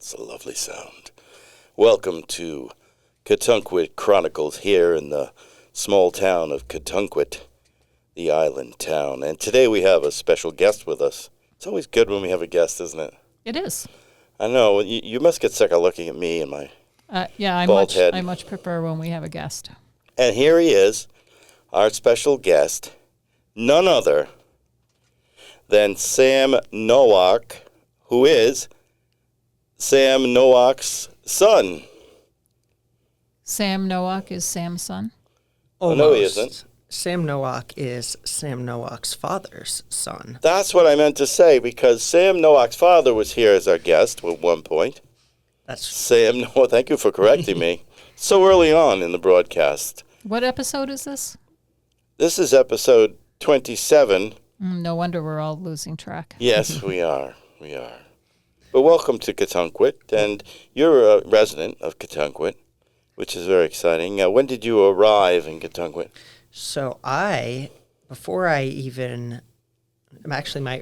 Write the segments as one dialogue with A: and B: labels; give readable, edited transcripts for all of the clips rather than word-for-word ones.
A: It's a lovely sound. Welcome to Katunkwit Chronicles here in the small town of Katunkwit, the island town. And today we have a special guest with us. It's always good when we have a guest, isn't it?
B: It is.
A: I know. You must get sick of looking at me and my bald head.
B: I much prefer when we have a guest.
A: And here he is, our special guest, none other than Sam Nowak, who is Sam Nowak's son.
B: Sam Nowak is Sam's son?
A: Almost. No, he isn't.
C: Sam Nowak is Sam Nowak's father's son.
A: That's what I meant to say, because Sam Nowak's father was here as our guest at one point.
C: That's
A: Sam Nowak. Thank you for correcting me. So early on in the broadcast.
B: What episode is this?
A: This is episode 27.
B: No wonder we're all losing track.
A: Yes, we are. We are. But welcome to Katunkwit, and you're a resident of Katunkwit, which is very exciting. When did you arrive in Katunkwit?
C: So my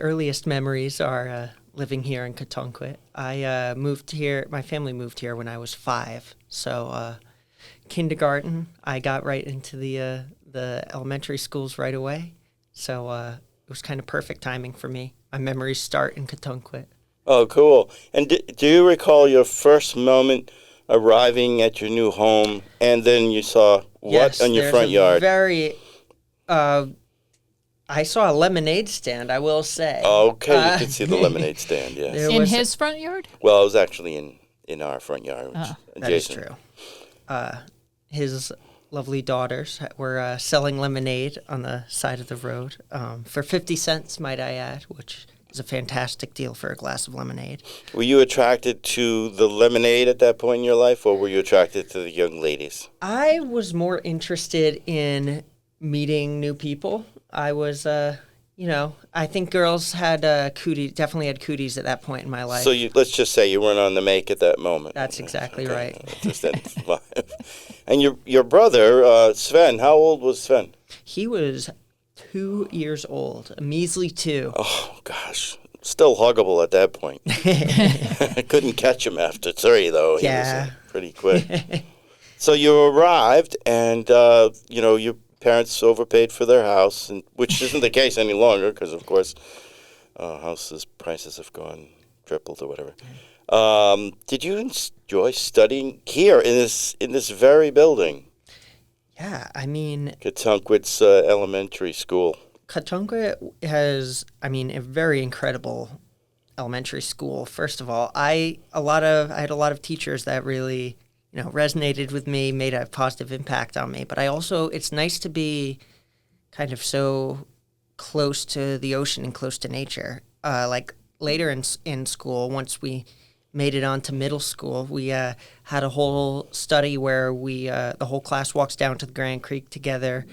C: earliest memories are living here in Katunkwit. I moved here, my family moved here when I was 5. So kindergarten, I got right into the elementary schools right away. So it was kind of perfect timing for me. My memories start in Katunkwit.
A: Oh, cool. And do you recall your first moment arriving at your new home, and then you saw what on your front yard?
C: I saw a lemonade stand, I will say.
A: Okay, you could see the lemonade stand, yes.
B: In his front yard?
A: Well, it was actually in our front yard.
C: That is true. His lovely daughters were selling lemonade on the side of the road for 50 cents, might I add, which is a fantastic deal for a glass of lemonade.
A: Were you attracted to the lemonade at that point in your life, or were you attracted to the young ladies?
C: I was more interested in meeting new people. I was, I think girls had definitely had cooties at that point in my life.
A: So let's just say you weren't on the make at that moment.
C: That's exactly right.
A: Just that vibe. And your brother, Sven, how old was Sven?
C: He was 2 years old, a measly 2.
A: Oh, gosh. Still huggable at that point. I couldn't catch him after 3, though.
C: Yeah.
A: He was pretty quick. So you arrived, and, your parents overpaid for their house, which isn't the case any longer because, of course, houses prices have gone tripled or whatever. Did you enjoy studying here in this very building?
C: Yeah, I mean...
A: Katunkwit's elementary school.
C: Katunkwit has, a very incredible elementary school. First of all, I had a lot of teachers that really, resonated with me, made a positive impact on me. But it's nice to be kind of so close to the ocean and close to nature. Like later in school, once we made it on to middle school, we had a whole study where the whole class walks down to the Grand Creek together,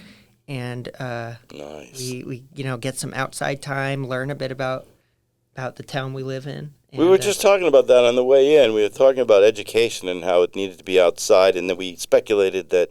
C: and
A: nice.
C: we get some outside time, learn a bit about the town we live in.
A: We were just talking about that on the way in. We were talking about education and how it needed to be outside, and then we speculated that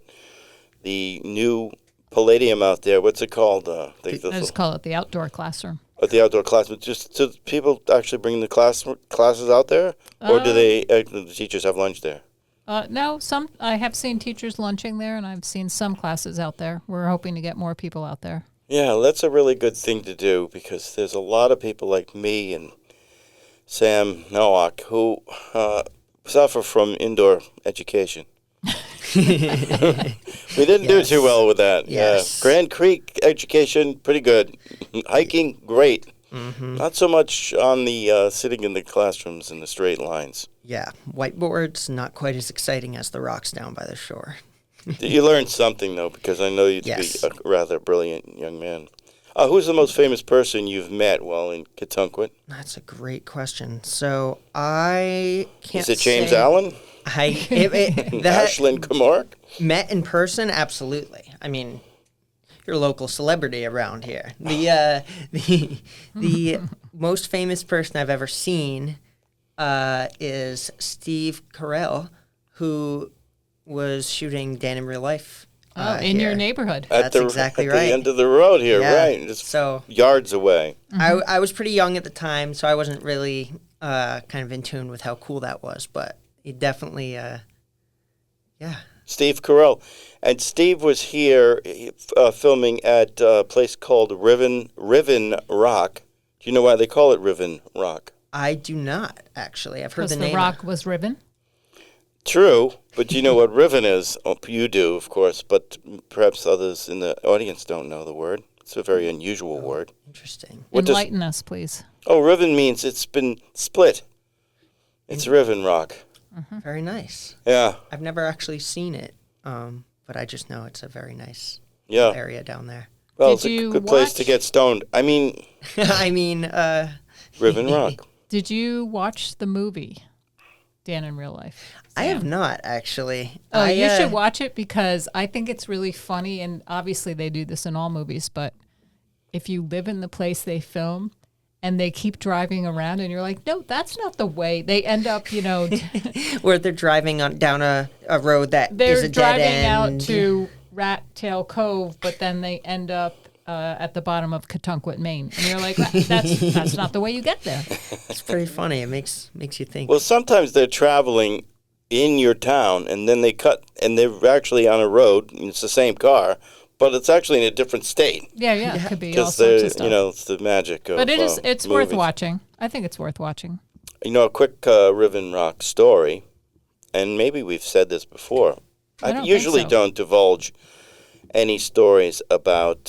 A: the new Palladium out there, what's it called?
B: I just call it the outdoor classroom.
A: The outdoor classroom. Just do people actually bring the classes out there, or do the teachers have lunch there?
B: No, I have seen teachers lunching there, and I've seen some classes out there. We're hoping to get more people out there.
A: Yeah, that's a really good thing to do, because there's a lot of people like me and Sam Nowak who suffer from indoor education. We didn't do too well with that.
C: Yes.
A: Grand Creek education, pretty good. Hiking, great.
C: Mm-hmm.
A: Not so much on the sitting in the classrooms in the straight lines.
C: Yeah, whiteboards, not quite as exciting as the rocks down by the shore.
A: You learned something, though, because I know you to be a rather brilliant young man. Who's the most famous person you've met while in Katunkwit?
C: That's a great question. So I can't say...
A: Is it James Allen?
C: Ashlyn
A: Kamark?
C: Met in person? Absolutely. You're a local celebrity around here. The most famous person I've ever seen is Steve Carell, who was shooting Dan in Real Life.
B: In your neighborhood.
C: That's exactly right.
A: At the end of the road here,
C: yeah.
A: right. Just yards away.
C: I was pretty young at the time, so I wasn't really kind of in tune with how cool that was. But it definitely, yeah.
A: Steve Carell. And Steve was here filming at a place called Riven Rock. Do you know why they call it Riven Rock?
C: I do not, actually. I've heard
B: Because
C: the
B: the
C: name.
B: rock was riven.
A: True, but do you know what Riven is? Oh, you do, of course, but perhaps others in the audience don't know the word. It's a very unusual word.
C: Interesting.
B: Enlighten us, please.
A: Riven means it's been split. It's Riven Rock.
C: Very nice.
A: Yeah.
C: I've never actually seen it, but I just know it's a very nice
A: Yeah.
C: area down there.
A: Well,
B: Did
A: it's a
B: you
A: good place to
B: watch-
A: get stoned. I mean,
C: I mean,
A: Riven Rock.
B: Did you watch the movie Dan in Real Life?
C: I have not, actually.
B: Oh,
C: I,
B: you should watch it because I think it's really funny, and obviously they do this in all movies, but if you live in the place they film and they keep driving around and you're like, no, that's not the way. They end up, you know,
C: where they're driving down a road that is
B: they're
C: a dead
B: driving
C: end.
B: out to Rat Tail Cove, but then they end up at the bottom of Catunquit, Maine. And you're like, that's not the way you get there.
C: It's pretty funny. It makes you think.
A: Well, sometimes they're traveling in your town, and then they cut, and they're actually on a road. And it's the same car, but it's actually in a different state.
B: Yeah, it could be all
A: Because
B: sorts of stuff.
A: you know, it's the magic of
B: But it's worth
A: movies.
B: watching. I think it's worth watching.
A: You know, a quick Riven Rock story, and maybe we've said this before.
B: I don't think
A: usually
B: so.
A: don't divulge any stories about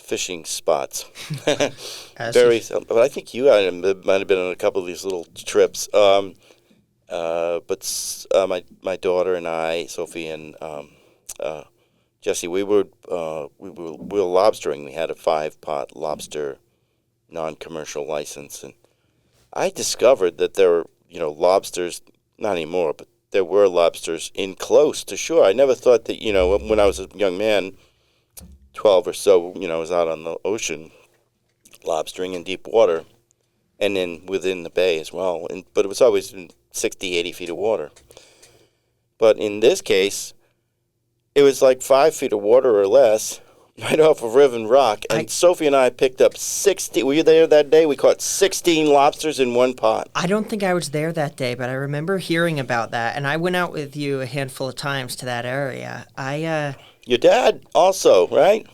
A: fishing spots.
C: As
A: Very seldom. But I think you might have been on a couple of these little trips. My daughter and I, Sophie and Jesse, we were lobstering. We had a 5-pot lobster non-commercial license, and I discovered that there were, lobsters, not anymore, but there were lobsters in close to shore. I never thought that, when I was a young man, 12 or so, I was out on the ocean lobstering in deep water, and then within the bay as well. But it was always in 60, 80 feet of water. But in this case, it was like 5 feet of water or less, right off of Riven Rock. And Sophie and I picked up 60. Were you there that day? We caught 16 lobsters in one pot.
C: I don't think I was there that day, but I remember hearing about that, and I went out with you a handful of times to that area.
A: Your dad also, right?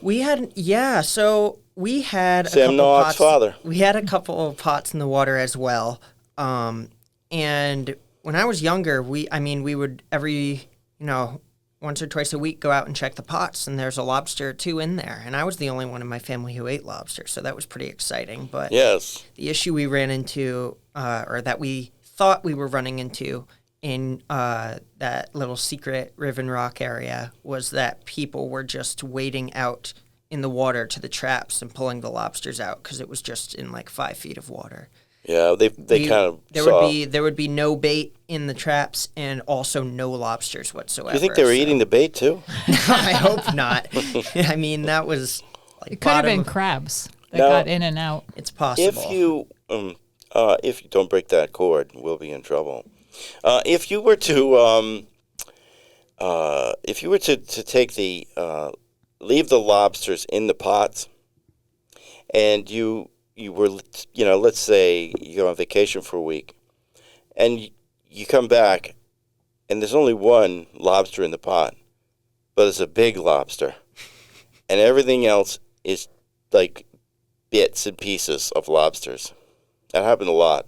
C: So we had
A: Sam
C: a couple
A: Nowak's
C: pots.
A: father.
C: We had a couple of pots in the water as well. And when I was younger, we would every, once or twice a week go out and check the pots, and there's a lobster or two in there. And I was the only one in my family who ate lobster, so that was pretty exciting. But
A: Yes.
C: the issue we ran into, or that we thought we were running into in that little secret Riven Rock area, was that people were just wading out in the water to the traps and pulling the lobsters out because it was just in like 5 feet of water.
A: Yeah, they kind of saw.
C: There would be no bait in the traps and also no lobsters whatsoever.
A: You think they were eating the bait too?
C: I hope not. I mean, that was like
B: It could have been
C: bottom.
B: crabs that
A: Now-
B: got in and out.
C: It's possible.
A: If you don't break that cord, we'll be in trouble. If you were to take leave the lobsters in the pots, and you were, let's say you go on vacation for a week, and you come back, and there's only one lobster in the pot, but it's a big lobster, and everything else is like bits and pieces of lobsters. That happened a lot.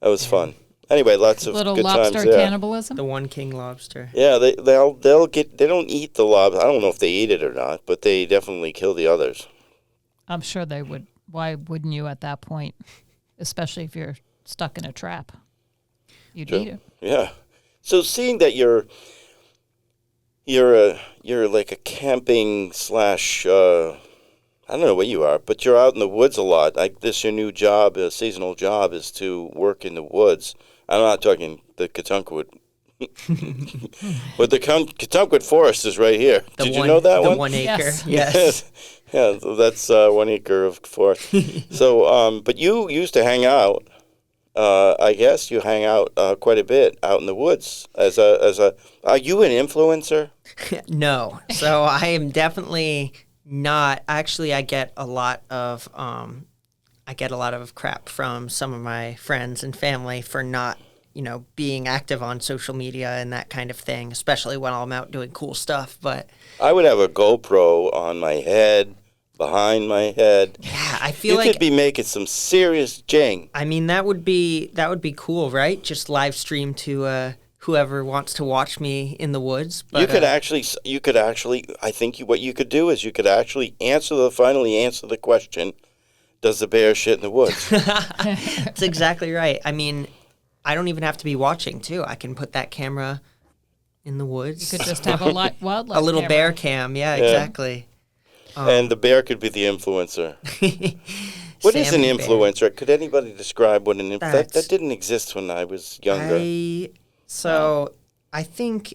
A: That was fun. Anyway, lots of
B: Little
A: good times
B: lobster
A: there.
B: cannibalism.
C: the one king lobster.
A: Yeah, they don't eat the lobster. I don't know if they eat it or not, but they definitely kill the others.
B: I'm sure they would. Why wouldn't you at that point? Especially if you're stuck in a trap. You'd eat it.
A: Yeah. So seeing that you're like a camping slash I don't know what you are, but you're out in the woods a lot. Like this, your new job, a seasonal job, is to work in the woods. I'm not talking the Catunquit. But the Catunquit Forest is right here. Did you know that
C: the
A: one?
C: The 1 acre.
B: Yes.
C: Yes.
A: Yeah, so that's 1 acre of forest. So, but you used to hang out. I guess you hang out quite a bit out in the woods. Are you an influencer?
C: No. So I am definitely not. Actually, I get a lot of. I get a lot of crap from some of my friends and family for not, being active on social media and that kind of thing, especially when I'm out doing cool stuff. But
A: I would have a GoPro on my head, behind my head.
C: yeah, I feel
A: You
C: like
A: could be making some serious jing.
C: I mean that would be cool, right? Just live stream to whoever wants to watch me in the woods. But,
A: You could actually. I think what you could do is you could actually finally answer the question: does the bear shit in the woods?
C: That's exactly right. I mean, I don't even have to be watching too. I can put that camera in the woods.
B: You could just have a wildlife
C: a little
B: camera.
C: bear cam. Yeah, exactly.
A: And the bear could be the influencer. What is an
C: Salmon bear.
A: influencer? Could anybody describe what an influencer? That didn't exist when I was younger.
C: I think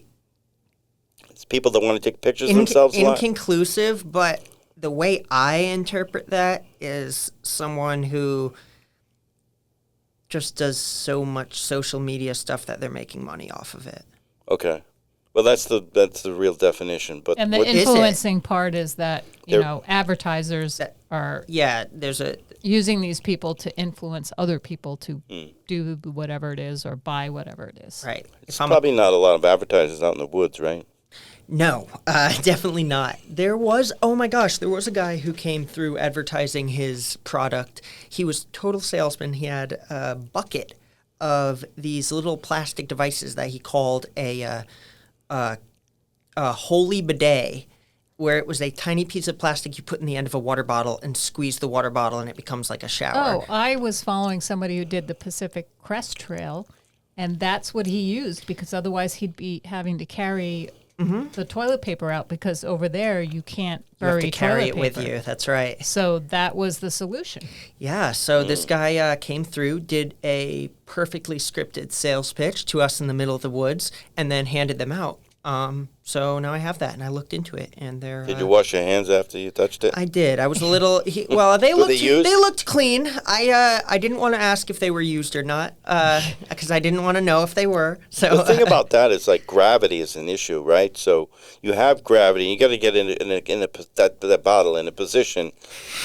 A: It's people that want to take pictures of themselves a lot.
C: inconclusive, but the way I interpret that is someone who just does so much social media stuff that they're making money off of it.
A: Okay. Well, that's the real definition. But
B: And the
A: what-
B: influencing part is that, advertisers are
C: There's a
B: using these people to influence other people to do whatever it is or buy whatever it is.
C: right.
A: it's probably not a lot of advertisers out in the woods, right?
C: No, definitely not. There was a guy who came through advertising his product. He was a total salesman. He had a bucket of these little plastic devices that he called a holy bidet, where it was a tiny piece of plastic you put in the end of a water bottle and squeeze the water bottle and it becomes like a shower.
B: Oh, I was following somebody who did the Pacific Crest Trail, and that's what he used because otherwise he'd be having to carry the toilet paper out because over there you can't
C: You have
B: bury
C: to carry
B: toilet
C: it with
B: paper.
C: you. That's right.
B: So that was the solution.
C: Yeah, so this guy came through, did a perfectly scripted sales pitch to us in the middle of the woods, and then handed them out. So now I have that, and I looked into it, and they're.
A: Did you wash your hands after you touched it?
C: I did. I was a little. They looked.
A: they used?
C: They looked clean. I didn't want to ask if they were used or not, because I didn't want to know if they were. So
A: The thing about that is like gravity is an issue, right? So you have gravity. You got to get that bottle in a position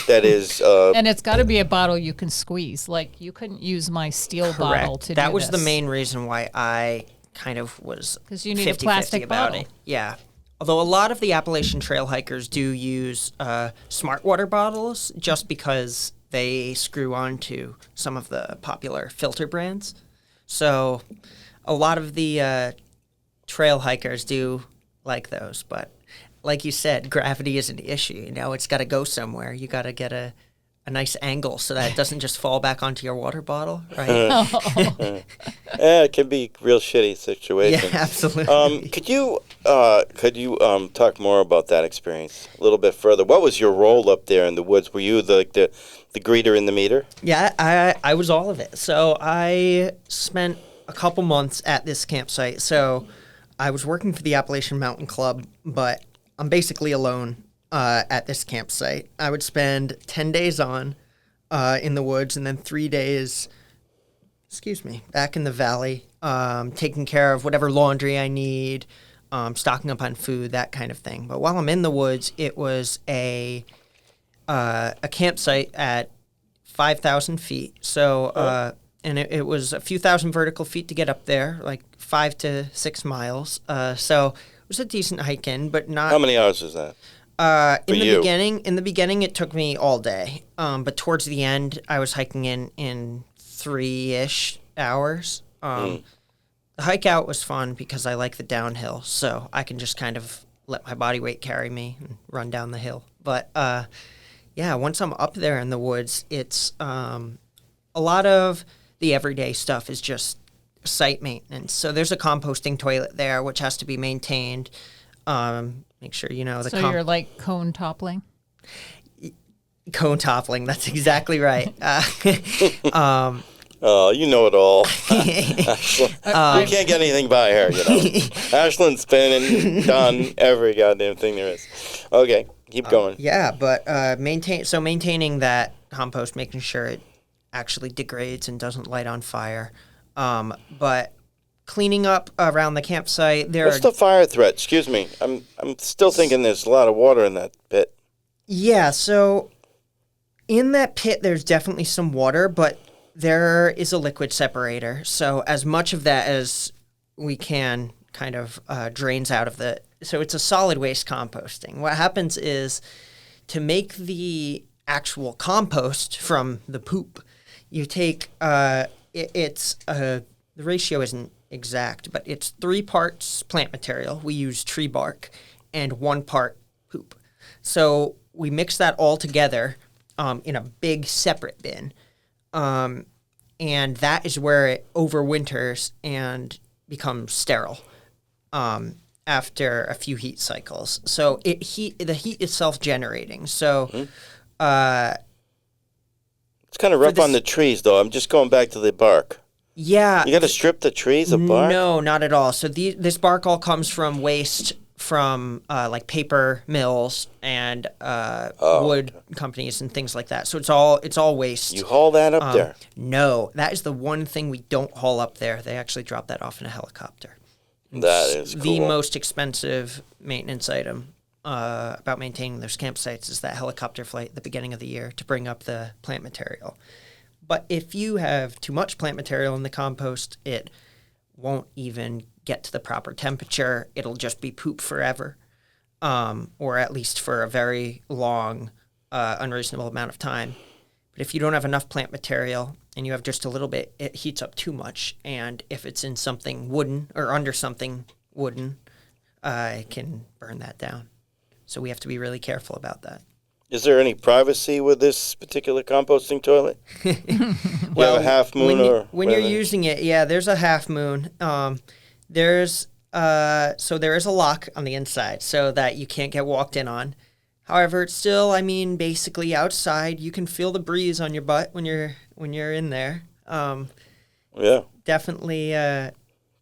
A: that is.
B: And it's got to be a bottle you can squeeze. Like you couldn't use my steel bottle
C: correct.
B: to do
C: That was the
B: this.
C: main reason why I kind of was
B: 'Cause you need a
C: 50-50
B: plastic
C: about
B: bottle.
C: it. Yeah. Although a lot of the Appalachian trail hikers do use smart water bottles just because they screw on to some of the popular filter brands. So a lot of the trail hikers do like those. But like you said, gravity is an issue. It's got to go somewhere. You got to get a nice angle so that it doesn't just fall back onto your water bottle, right?
A: Yeah, it can be a real shitty situation.
C: Yeah, absolutely.
A: Could you talk more about that experience a little bit further? What was your role up there in the woods? Were you the greeter in the meter?
C: Yeah, I was all of it. So I spent a couple months at this campsite. So I was working for the Appalachian Mountain Club, but I'm basically alone at this campsite. I would spend 10 days on in the woods and then 3 days, back in the valley, taking care of whatever laundry I need, stocking up on food, that kind of thing. But while I'm in the woods, it was a campsite at 5,000 feet. So, and it was a few thousand vertical feet to get up there, like 5 to 6 miles. So it was a decent hike in, but not.
A: How many hours is that?
C: In the beginning, it took me all day. But towards the end, I was hiking in 3-ish hours. The hike out was fun because I like the downhill, so I can just kind of let my body weight carry me and run down the hill. But once I'm up there in the woods, it's a lot of the everyday stuff is just site maintenance. So there's a composting toilet there, which has to be maintained. Make sure the
B: So you're like cone toppling?
C: cone toppling. That's exactly right.
A: Oh, you know it all. You can't get anything by her, Ashland's been and done every goddamn thing there is. Okay, keep going.
C: Yeah, but maintaining that compost, making sure it actually degrades and doesn't light on fire. But cleaning up around the campsite,
A: What's the fire threat? Excuse me. I'm still thinking there's a lot of water in that pit.
C: Yeah, so In that pit, there's definitely some water, but there is a liquid separator. So as much of that as we can kind of drains out of the... So it's a solid waste composting. What happens is to make the actual compost from the poop, you take... the ratio isn't exact, but it's 3 parts plant material. We use tree bark and 1 part poop. So we mix that all together in a big separate bin. And that is where it overwinters and becomes sterile after a few heat cycles. So the heat is self-generating. So
A: it's kind of rough on the trees, though. I'm just going back to the bark.
C: Yeah.
A: You got to strip the trees of bark?
C: No, not at all. So this bark all comes from waste from like paper mills and wood companies and things like that. So it's all waste.
A: You haul that up there?
C: No, that is the one thing we don't haul up there. They actually drop that off in a helicopter.
A: That is cool.
C: The most expensive maintenance item about maintaining those campsites is that helicopter flight at the beginning of the year to bring up the plant material. But if you have too much plant material in the compost, it won't even get to the proper temperature. It'll just be poop forever, or at least for a very long, unreasonable amount of time. But if you don't have enough plant material and you have just a little bit, it heats up too much. And if it's in something wooden or under something wooden, it can burn that down. So we have to be really careful about that.
A: Is there any privacy with this particular composting toilet?
C: Well,
A: you have a half moon
C: when you're using it, yeah, there's a half moon. There is a lock on the inside so that you can't get walked in on. However, it's still, basically outside. You can feel the breeze on your butt when you're in there.
A: Yeah.
C: Definitely.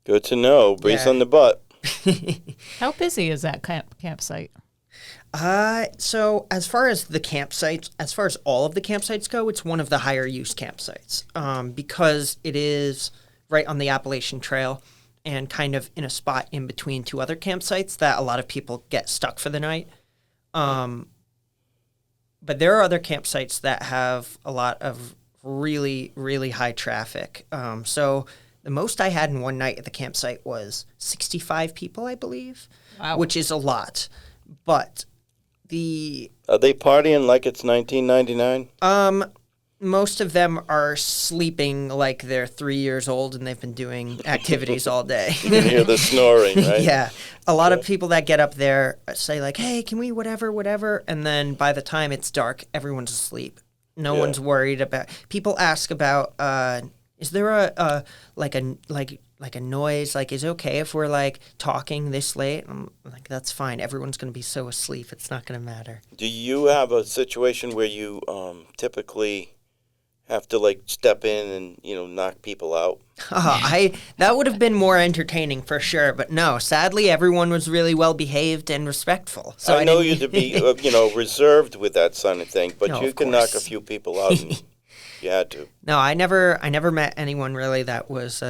A: Good to know. Breeze on the butt.
B: How busy is that campsite?
C: So as far as all of the campsites go, it's one of the higher use campsites because it is right on the Appalachian Trail and kind of in a spot in between 2 other campsites that a lot of people get stuck for the night. But there are other campsites that have a lot of really, really high traffic. So the most I had in one night at the campsite was 65 people, I believe,
B: wow.
C: Which is a lot. But
A: Are they partying like it's 1999?
C: Most of them are sleeping like they're 3 years old and they've been doing activities all day.
A: You can hear the snoring, right?
C: Yeah. A lot of people that get up there say like, hey, can we whatever. And then by the time it's dark, everyone's asleep. No one's worried about. People ask about, is there a noise? Like, is it okay if we're like talking this late? I'm like, that's fine. Everyone's going to be so asleep. It's not going to matter.
A: Do you have a situation where you typically have to like step in and knock people out?
C: That would have been more entertaining for sure, but no. Sadly, everyone was really well behaved and respectful. So
A: I know you to be reserved with that kind of thing, but
C: No,
A: you
C: of
A: can
C: course.
A: knock a few people out. And you had to.
C: No, I never met anyone really that was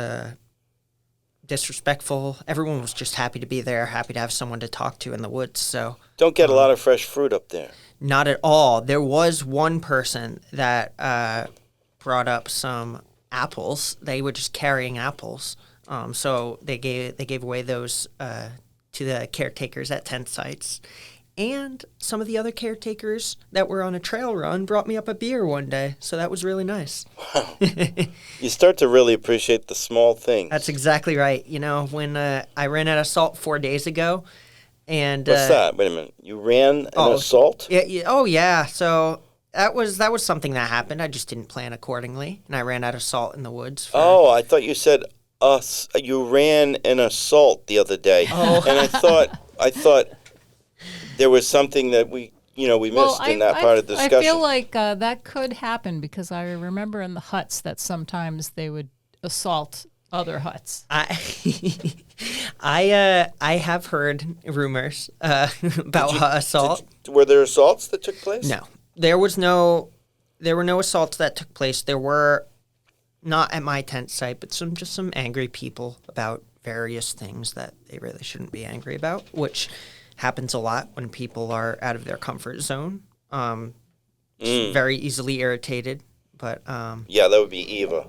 C: disrespectful. Everyone was just happy to be there, happy to have someone to talk to in the woods. So
A: Don't get a lot of fresh fruit up there.
C: not at all. There was one person that brought up some apples. They were just carrying apples. So they gave away those to the caretakers at tent sites. And some of the other caretakers that were on a trail run brought me up a beer one day. So that was really nice.
A: Wow. You start to really appreciate the small things.
C: That's exactly right. When I ran out of salt 4 days ago, and
A: What's that? Wait a minute. You ran an assault?
C: Yeah. Oh yeah. So that was something that happened. I just didn't plan accordingly, and I ran out of salt in the woods.
A: Oh, I thought you said you ran an assault the other day.
C: Oh.
A: And I thought there was something that we missed in that part of the discussion.
B: I feel like that could happen because I remember in the huts that sometimes they would assault other huts.
C: I have heard rumors about assault.
A: Were there assaults that took place?
C: No, there were no assaults that took place. There were not at my tent site, but just some angry people about various things that they really shouldn't be angry about, which happens a lot when people are out of their comfort zone. very easily irritated. But
A: Yeah, that would be Eva.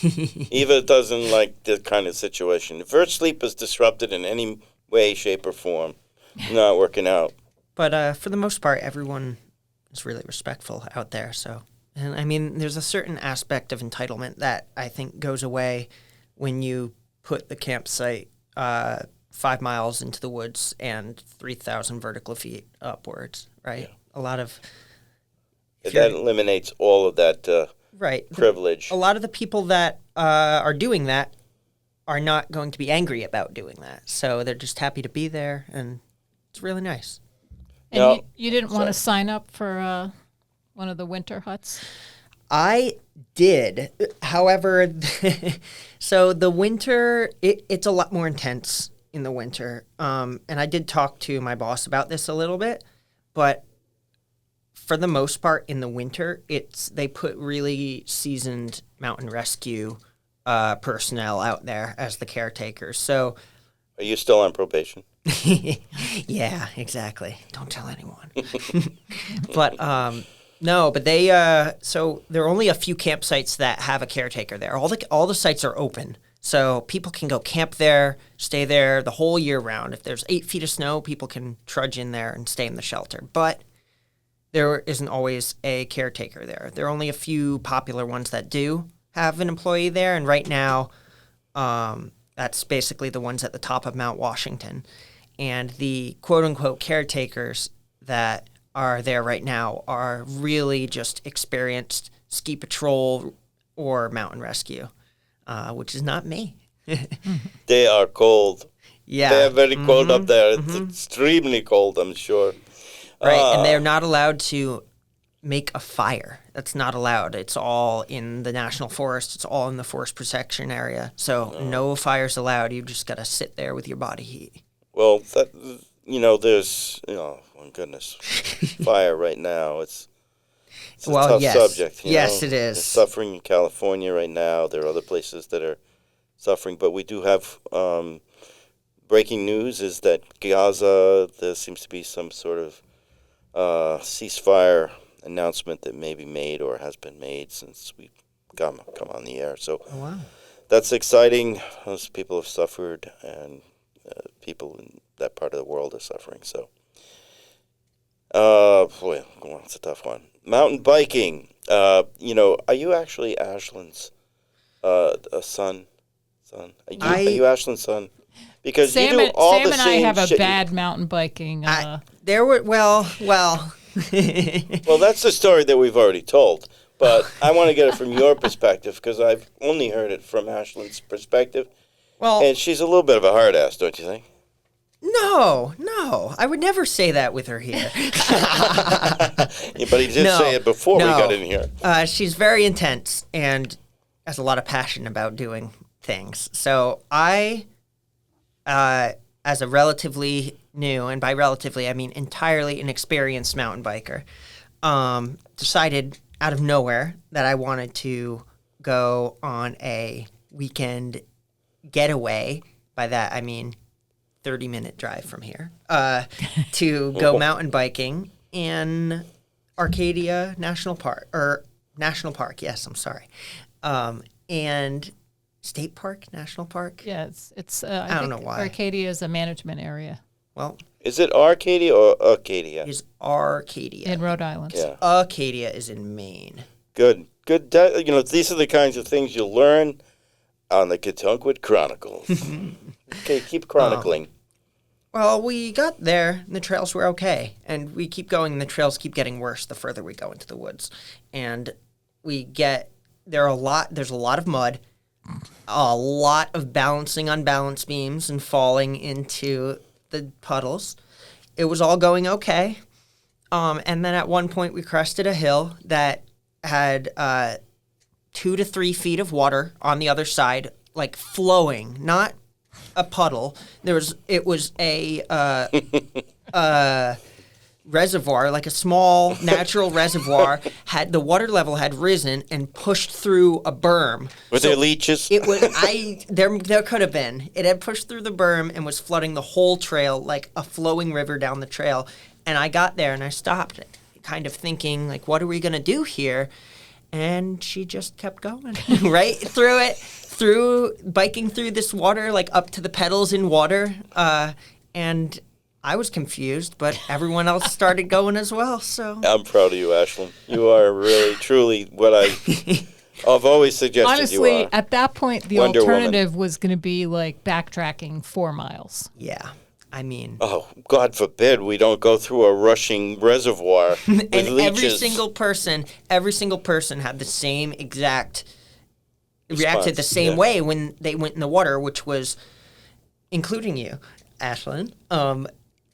A: Eva doesn't like this kind of situation. If her sleep is disrupted in any way, shape, or form, not working out.
C: But for the most part, everyone is really respectful out there. So, and I mean, there's a certain aspect of entitlement that I think goes away when you put the campsite 5 miles into the woods and 3,000 vertical feet upwards, right? Yeah. A lot of...
A: That eliminates all of that
C: right.
A: privilege.
C: A lot of the people that are doing that are not going to be angry about doing that. So they're just happy to be there, and it's really nice.
B: And
A: No,
B: you didn't want to sign up for one of the winter huts?
C: I did. However, so the winter, it's a lot more intense in the winter. And I did talk to my boss about this a little bit, but for the most part in the winter, they put really seasoned mountain rescue personnel out there as the caretakers. So,
A: are you still on probation?
C: yeah, exactly. Don't tell anyone. But no, but so there are only a few campsites that have a caretaker there. All the sites are open, so people can go camp there, stay there the whole year round. If there's 8 feet of snow, people can trudge in there and stay in the shelter. But there isn't always a caretaker there. There are only a few popular ones that do have an employee there, and right now, that's basically the ones at the top of Mount Washington. And the quote-unquote caretakers that are there right now are really just experienced ski patrol or mountain rescue, which is not me.
A: They are cold.
C: Yeah.
A: They are very cold up there. It's extremely cold, I'm sure.
C: Right, and they're not allowed to make a fire. That's not allowed. It's all in the national forest. It's all in the forest protection area. So no fires allowed. You just got to sit there with your body heat.
A: Well, there's, oh, my goodness, fire right now. It's a tough subject.
C: Yes, it is.
A: There's suffering in California right now. There are other places that are suffering. But we do have breaking news is that Gaza, there seems to be some sort of ceasefire announcement that may be made or has been made since we've come on the air. So
C: wow.
A: That's exciting. Those people have suffered, and people in that part of the world are suffering. So, boy, it's a tough one. Mountain biking. Are you actually Ashlyn's son? Are you Ashlyn's son? Because
B: Sam,
A: you do all
B: Sam
A: the
B: and
A: same
B: I have a
A: shit.
B: bad mountain biking.
C: Well.
A: Well, that's the story that we've already told. But I want to get it from your perspective because I've only heard it from Ashlyn's perspective.
C: Well,
A: and she's a little bit of a hard ass, don't you think?
C: No, I would never say that with her here.
A: Yeah, but he did say it before we got in here.
C: She's very intense and has a lot of passion about doing things. So I, as a relatively new, and by relatively I mean entirely inexperienced mountain biker, decided out of nowhere that I wanted to go on a weekend getaway. By that I mean 30-minute drive from here to go mountain biking in Arcadia National Park, yes, I'm sorry. And State Park, National Park?
B: Yeah, it's
C: I don't know why.
B: Arcadia is a management area.
C: Well,
A: is it Arcadia or Acadia?
C: It's Arcadia.
B: In Rhode Island.
A: Yeah.
C: Acadia is in Maine.
A: Good. These are the kinds of things you'll learn on the Katunkwit Chronicles. Okay, keep chronicling.
C: Well, we got there, and the trails were okay. And we keep going, and the trails keep getting worse the further we go into the woods. And there's a lot of mud, a lot of balancing on balance beams and falling into the puddles. It was all going okay. And then at one point we crested a hill that had 2 to 3 feet of water on the other side, like flowing, not a puddle. It was a reservoir, like a small natural reservoir. The water level had risen and pushed through a berm.
A: Were there leeches?
C: It was there could have been. It had pushed through the berm and was flooding the whole trail like a flowing river down the trail. And I got there and I stopped it. kind of thinking, like, what are we going to do here? And she just kept going right through it, biking through this water, like up to the pedals in water. And I was confused, but everyone else started going as well. So
A: I'm proud of you, Ashlyn. You are really, truly what I've always suggested
B: Honestly,
A: you are.
B: at that point, the
A: Wonder
B: alternative was going to be like backtracking 4 miles.
C: yeah, I mean,
A: Oh, God forbid we don't go through a rushing reservoir with
C: and
A: leeches.
C: every single person had the same exact reacted the
A: Response,
C: same
A: yeah.
C: way when they went in the water, which was, including you, Ashlyn,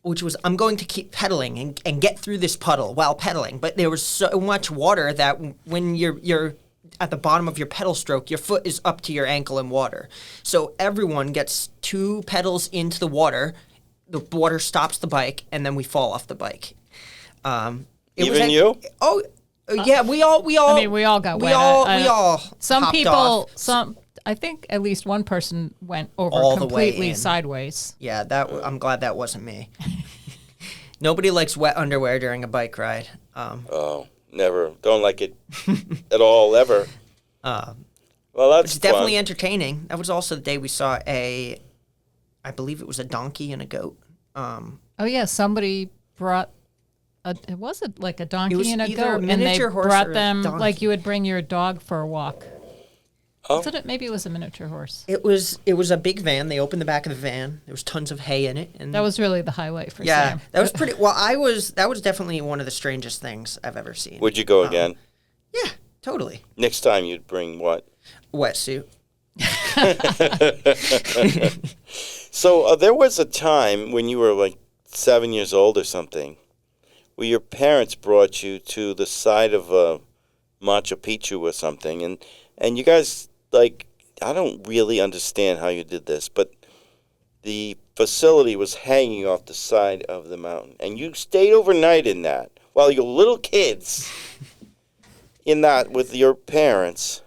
C: which was, I'm going to keep pedaling and get through this puddle while pedaling. But there was so much water that when you're at the bottom of your pedal stroke, your foot is up to your ankle in water. So everyone gets 2 pedals into the water stops the bike, and then we fall off the bike.
A: Even you?
C: Oh, yeah, we all.
B: I mean, we all got
C: we
B: wet.
C: all
B: I-
C: we all.
B: Some
C: hopped
B: people,
C: off.
B: I think at least one person went over
C: All the way
B: completely
C: in.
B: sideways.
C: Yeah, I'm glad that wasn't me. Nobody likes wet underwear during a bike ride.
A: Oh, never. Don't like it at all, ever. Well, that's
C: It's definitely
A: fun.
C: entertaining. That was also the day we saw I believe it was a donkey and a goat.
B: Oh yeah, somebody brought. Was it like a donkey
C: was
B: and a
C: either a
B: goat? And they
C: miniature horse
B: brought
C: or a
B: them
C: donkey.
B: like you would bring your dog for a walk.
A: Oh.
B: Wasn't it? Maybe it was a miniature horse.
C: It was a big van. They opened the back of the van. There was tons of hay in it, and
B: That was really the highlight for
C: yeah,
B: Sam.
C: that was pretty. Well, that was definitely one of the strangest things I've ever seen.
A: Would you go again?
C: Yeah, totally.
A: Next time you'd bring what?
C: Wetsuit.
A: So there was a time when you were like 7 years old or something, where your parents brought you to the side of Machu Picchu or something, and you guys, like, I don't really understand how you did this, but the facility was hanging off the side of the mountain, and you stayed overnight in that while your little kids in that with your parents,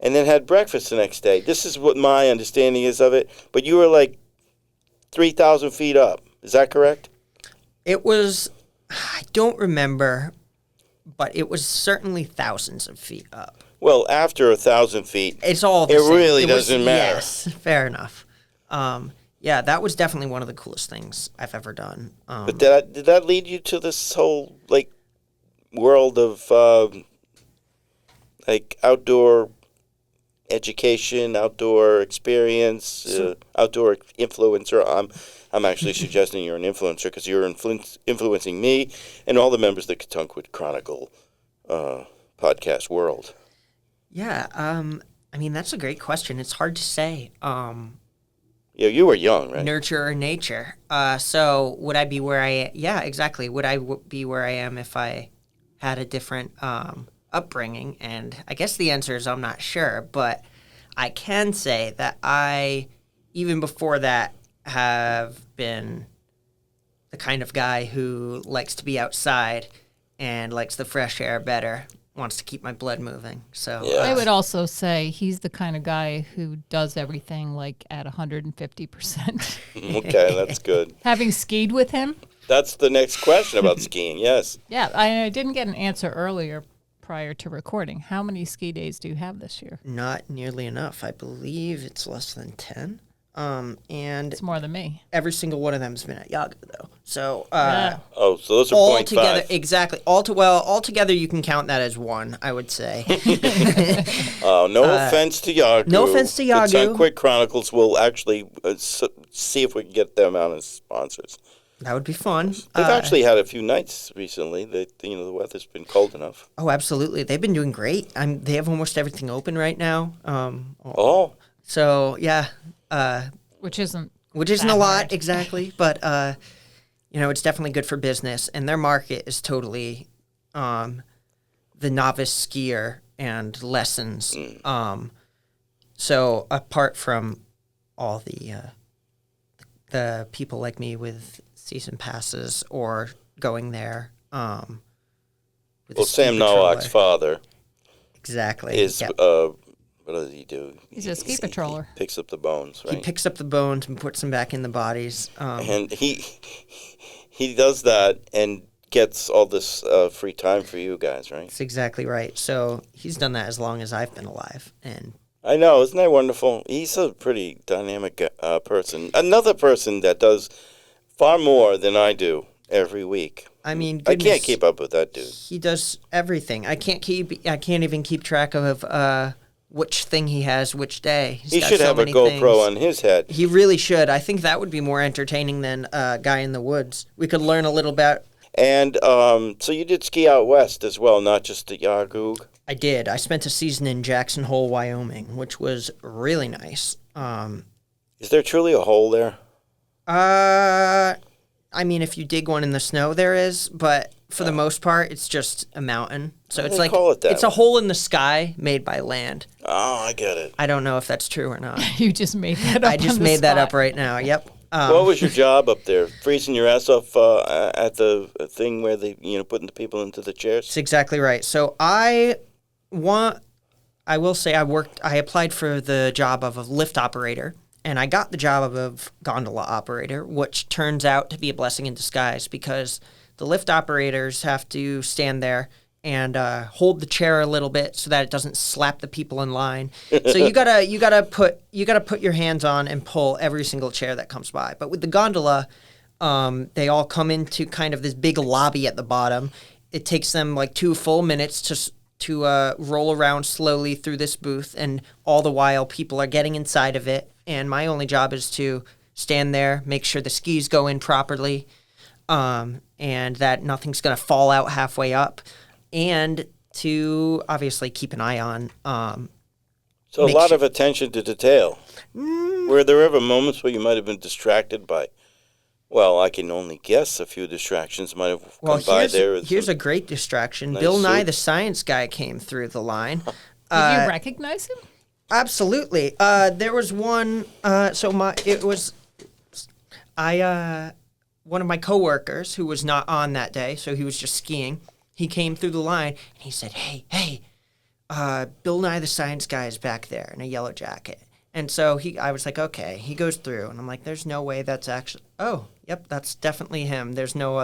A: and then had breakfast the next day. This is what my understanding is of it, but you were like 3,000 feet up. Is that correct?
C: It was. I don't remember, but it was certainly thousands of feet up.
A: Well, after 1,000 feet,
C: It's all the
A: It
C: same.
A: really
C: was-
A: doesn't matter.
C: Yes, fair enough. Yeah, that was definitely one of the coolest things I've ever done.
A: but did that lead you to this whole like world of like outdoor education, outdoor experience, outdoor influencer? I'm actually suggesting you're an influencer because you're influencing me and all the members of the Catunkwood Chronicle podcast world.
C: Yeah, I mean, that's a great question. It's hard to say.
A: Yeah, you were young, right?
C: Nurture or nature. So would I be where I? Yeah, exactly. Would I be where I am if I had a different upbringing? And I guess the answer is I'm not sure, but I can say that I, even before that, have been the kind of guy who likes to be outside and likes the fresh air better, wants to keep my blood moving. So
A: Yeah.
B: I would also say he's the kind of guy who does everything like at 150%.
A: Okay, that's good.
B: Having skied with him,
A: That's the next question about skiing. Yes.
B: yeah, I didn't get an answer earlier prior to recording. How many ski days do you have this year?
C: not nearly enough. I believe it's less than 10. And
B: It's more than me.
C: every single one of them has been at Yaga, though. So
B: Yeah.
A: Oh, so those are
C: all
A: 0.5.
C: together, exactly. Altogether, you can count that as one, I would say.
A: Oh, no offense to Yagu.
C: no offense to Yagu.
A: The Quick Chronicles will actually see if we can get them out as sponsors.
C: That would be fun.
A: They've actually had a few nights recently. The weather's been cold enough.
C: Oh, absolutely. They've been doing great. They have almost everything open right now.
A: Oh,
C: So yeah,
B: Which isn't
C: which isn't
B: that
C: a lot
B: hard.
C: exactly, but it's definitely good for business, and their market is totally the novice skier and lessons. So apart from all the people like me with season passes or going there, with
A: well,
C: a ski
A: Sam
C: patroller.
A: Nowak's father
C: Exactly.
A: is,
C: Yep.
A: what does he do?
B: He's a ski patroller.
A: He picks up the bones,
C: He
A: right?
C: picks up the bones and puts them back in the bodies.
A: And he does that and gets all this free time for you guys, right?
C: That's exactly right. So he's done that as long as I've been alive, and
A: I know, isn't that wonderful? He's a pretty dynamic person. Another person that does far more than I do every week.
C: I mean,
A: I
C: goodness,
A: can't keep up with that dude.
C: he does everything. I can't even keep track of which thing he has which day.
A: He
C: got
A: should
C: so
A: have a
C: many
A: GoPro
C: things.
A: on his head.
C: He really should. I think that would be more entertaining than Guy in the Woods. We could learn a little about.
A: And so you did ski out west as well, not just at Yagug.
C: I did. I spent a season in Jackson Hole, Wyoming, which was really nice.
A: Is there truly a hole there?
C: I mean, if you dig one in the snow, there is, but for the most part, it's just a mountain. So
A: Why
C: it's
A: do they
C: like
A: call it that?
C: it's a hole in the sky made by land.
A: Oh, I get it.
C: I don't know if that's true or not.
B: You just made that up.
C: I just
B: on the
C: made that
B: spot.
C: up right now. Yep.
A: What was your job up there? Freezing your ass off at the thing where they, putting the people into the chairs?
C: That's exactly right. So I will say I applied for the job of a lift operator, and I got the job of gondola operator, which turns out to be a blessing in disguise because the lift operators have to stand there and hold the chair a little bit so that it doesn't slap the people in line. So you gotta put your hands on and pull every single chair that comes by. But with the gondola, they all come into kind of this big lobby at the bottom. It takes them like 2 full minutes to roll around slowly through this booth, and all the while people are getting inside of it. And my only job is to stand there, make sure the skis go in properly, and that nothing's gonna fall out halfway up. And to obviously keep an eye on.
A: So a lot of attention to detail. Were there ever moments where you might have been distracted by, well, I can only guess a few distractions might have come by there.
C: Here's a great distraction.
A: Nice
C: Bill Nye,
A: suit.
C: the Science Guy, came through the line.
B: Did you recognize him?
C: Absolutely. There was one. One of my coworkers who was not on that day, so he was just skiing. He came through the line and he said, "Hey, Bill Nye the Science Guy is back there in a yellow jacket." And so I was like, okay. He goes through, and I'm like, "There's no way that's actually." Oh, yep, that's definitely him. There's no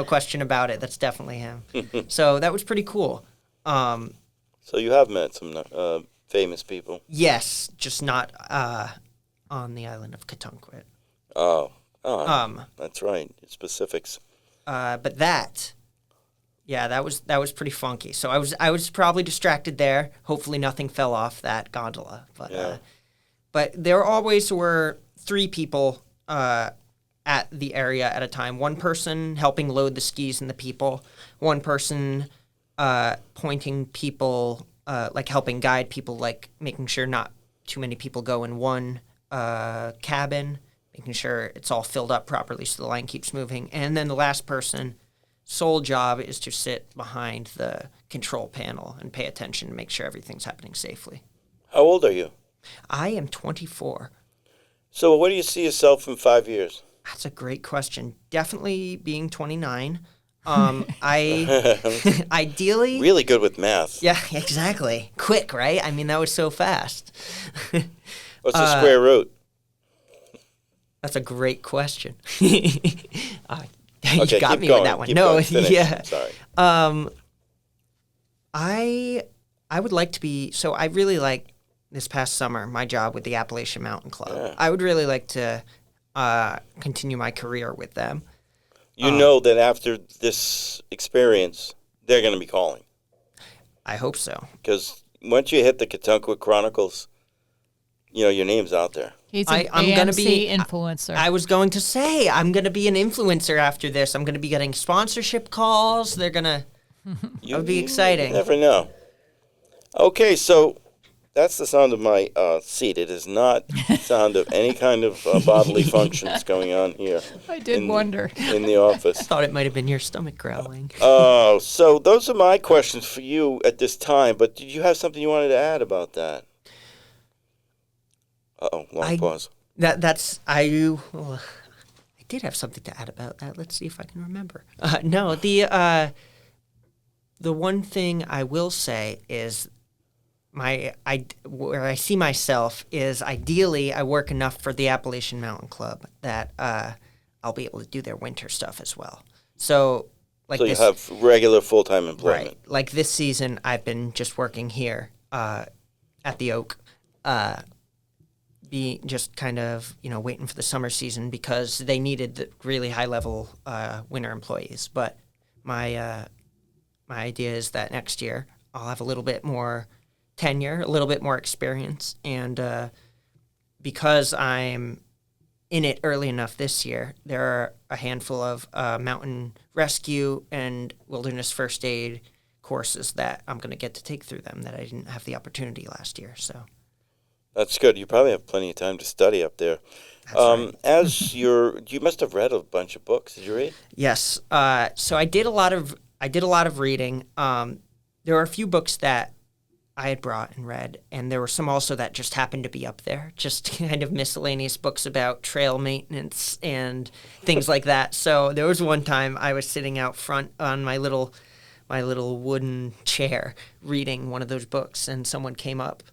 C: question about it. That's definitely him. So that was pretty cool.
A: So you have met some famous people.
C: Yes, just not on the island of Katunkwit.
A: Oh, that's right. Specifics.
C: But that was pretty funky. So I was probably distracted there. Hopefully nothing fell off that gondola. But there always were 3 people at the area at a time. One person helping load the skis and the people. One person pointing people, like helping guide people, like making sure not too many people go in one cabin, making sure it's all filled up properly so the line keeps moving. And then the last person, sole job is to sit behind the control panel and pay attention and make sure everything's happening safely.
A: How old are you?
C: I am 24.
A: So where do you see yourself in 5 years?
C: That's a great question. Definitely being 29. I ideally
A: Really good with math.
C: Yeah, exactly. Quick, right? I mean, that was so fast.
A: What's the square root?
C: That's a great question. You
A: Okay,
C: got
A: keep
C: me
A: going.
C: with that one.
A: Keep
C: No,
A: going. Finish.
C: yeah.
A: Sorry.
C: I would like to be. So I really like this past summer my job with the Appalachian Mountain Club.
A: Yeah.
C: I would really like to continue my career with them.
A: You know that after this experience, they're going to be calling.
C: I hope so.
A: Because once you hit the Katunkwit Chronicles, your name's out there.
B: He's an
C: I'm gonna
B: AMC
C: be
B: influencer.
C: I was going to say I'm going to be an influencer after this. I'm going to be getting sponsorship calls. They're going to. That would be exciting.
A: You never know. Okay, so that's the sound of my seat. It is not the sound of any kind of bodily functions going on here.
B: I did wonder.
A: In the office.
C: I thought it might have been your stomach growling.
A: Oh, so those are my questions for you at this time. But did you have something you wanted to add about that? Long pause.
C: I did have something to add about that. Let's see if I can remember. No, the one thing I will say is where I see myself is ideally I work enough for the Appalachian Mountain Club that I'll be able to do their winter stuff as well. So Like
A: so you have regular full-time employment.
C: right. Like this season, I've been just working here at the Oak, be just kind of waiting for the summer season because they needed the really high-level winter employees. But my my idea is that next year I'll have a little bit more tenure, a little bit more experience, and because I'm in it early enough this year, there are a handful of mountain rescue and wilderness first aid courses that I'm going to get to take through them that I didn't have the opportunity last year. So
A: That's good. You probably have plenty of time to study up there.
C: that's right.
A: As you must have read a bunch of books. Did you read?
C: Yes. So I did a lot of reading. There were a few books that I had brought and read, and there were some also that just happened to be up there, just kind of miscellaneous books about trail maintenance and things like that. So there was one time I was sitting out front on my little wooden chair reading one of those books, and someone came up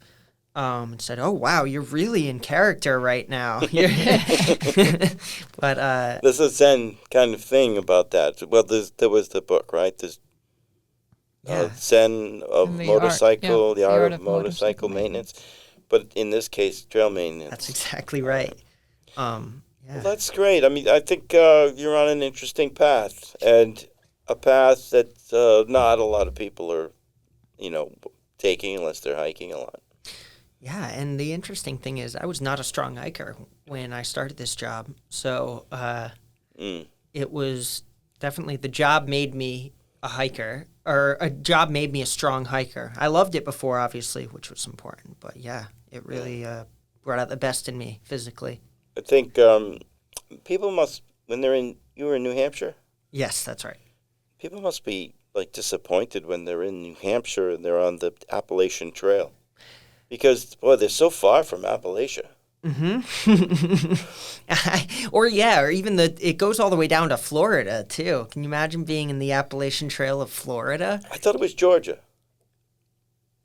C: and said, "Oh wow, you're really in character right now." But
A: There's a Zen kind of thing about that. Well, there was the book, right? There's
C: yeah.
A: Zen of
B: And the
A: motorcycle,
B: art,
A: the art of motorcycle maintenance. But in this case, trail maintenance.
C: That's exactly right. Yeah.
A: Well, that's great. I mean, I think you're on an interesting path, and a path that not a lot of people are, taking unless they're hiking a lot.
C: Yeah, and the interesting thing is I was not a strong hiker when I started this job. So it was definitely the job made me a hiker, or a job made me a strong hiker. I loved it before, obviously, which was important. But yeah, it really brought out the best in me physically.
A: I think people must, when you were in New Hampshire?
C: Yes, that's right.
A: People must be disappointed when they're in New Hampshire and they're on the Appalachian Trail. Because, boy, they're so far from Appalachia.
C: Mm-hmm. or even it goes all the way down to Florida, too. Can you imagine being in the Appalachian Trail of Florida?
A: I thought it was Georgia.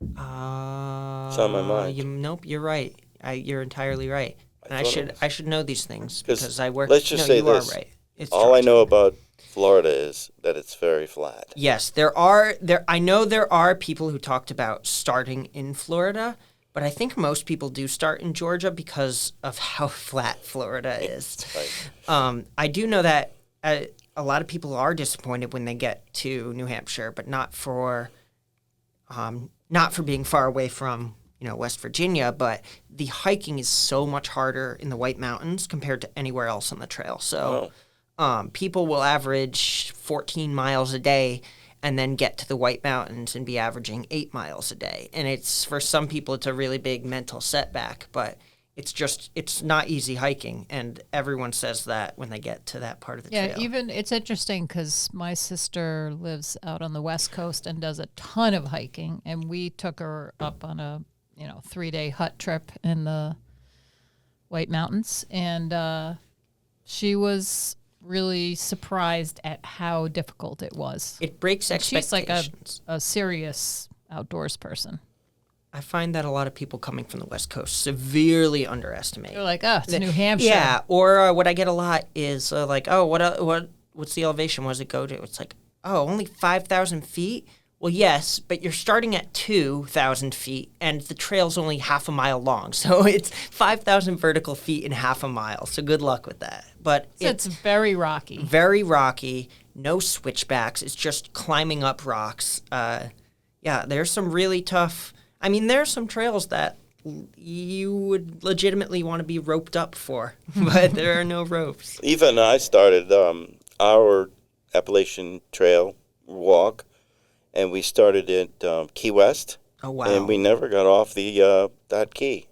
A: It's on my mind.
C: Nope, you're right. You're entirely right. And I should know these things because I work.
A: Let's just say this.
C: Are right. It's
A: all
C: Georgia.
A: I know about Florida is that it's very flat.
C: Yes, I know there are people who talked about starting in Florida, but I think most people do start in Georgia because of how flat Florida is.
A: Right.
C: I do know that a lot of people are disappointed when they get to New Hampshire, but not for being far away from West Virginia. But the hiking is so much harder in the White Mountains compared to anywhere else on the trail. So people will average 14 miles a day and then get to the White Mountains and be averaging 8 miles a day. And it's, for some people, it's a really big mental setback, but it's not easy hiking. And everyone says that when they get to that part of the trail.
B: Yeah, even it's interesting because my sister lives out on the West Coast and does a ton of hiking. And we took her up on a 3-day hut trip in the White Mountains. And she was really surprised at how difficult it was.
C: It breaks expectations.
B: She's like a serious outdoors person.
C: I find that a lot of people coming from the West Coast severely underestimate.
B: They're like, oh, it's New Hampshire.
C: Yeah, or what I get a lot is like, oh, what's the elevation? What does it go to? It's like, oh, only 5,000 feet? Well, yes, but you're starting at 2,000 feet, and the trail's only half a mile long. So it's 5,000 vertical feet in half a mile. So good luck with that. But
B: so it's very rocky.
C: Very rocky. No switchbacks. It's just climbing up rocks. There's some really tough. I mean, there are some trails that you would legitimately want to be roped up for, but there are no ropes.
A: Even I started our Appalachian Trail walk, and we started at Key West.
C: Oh, wow.
A: And we never got off that key.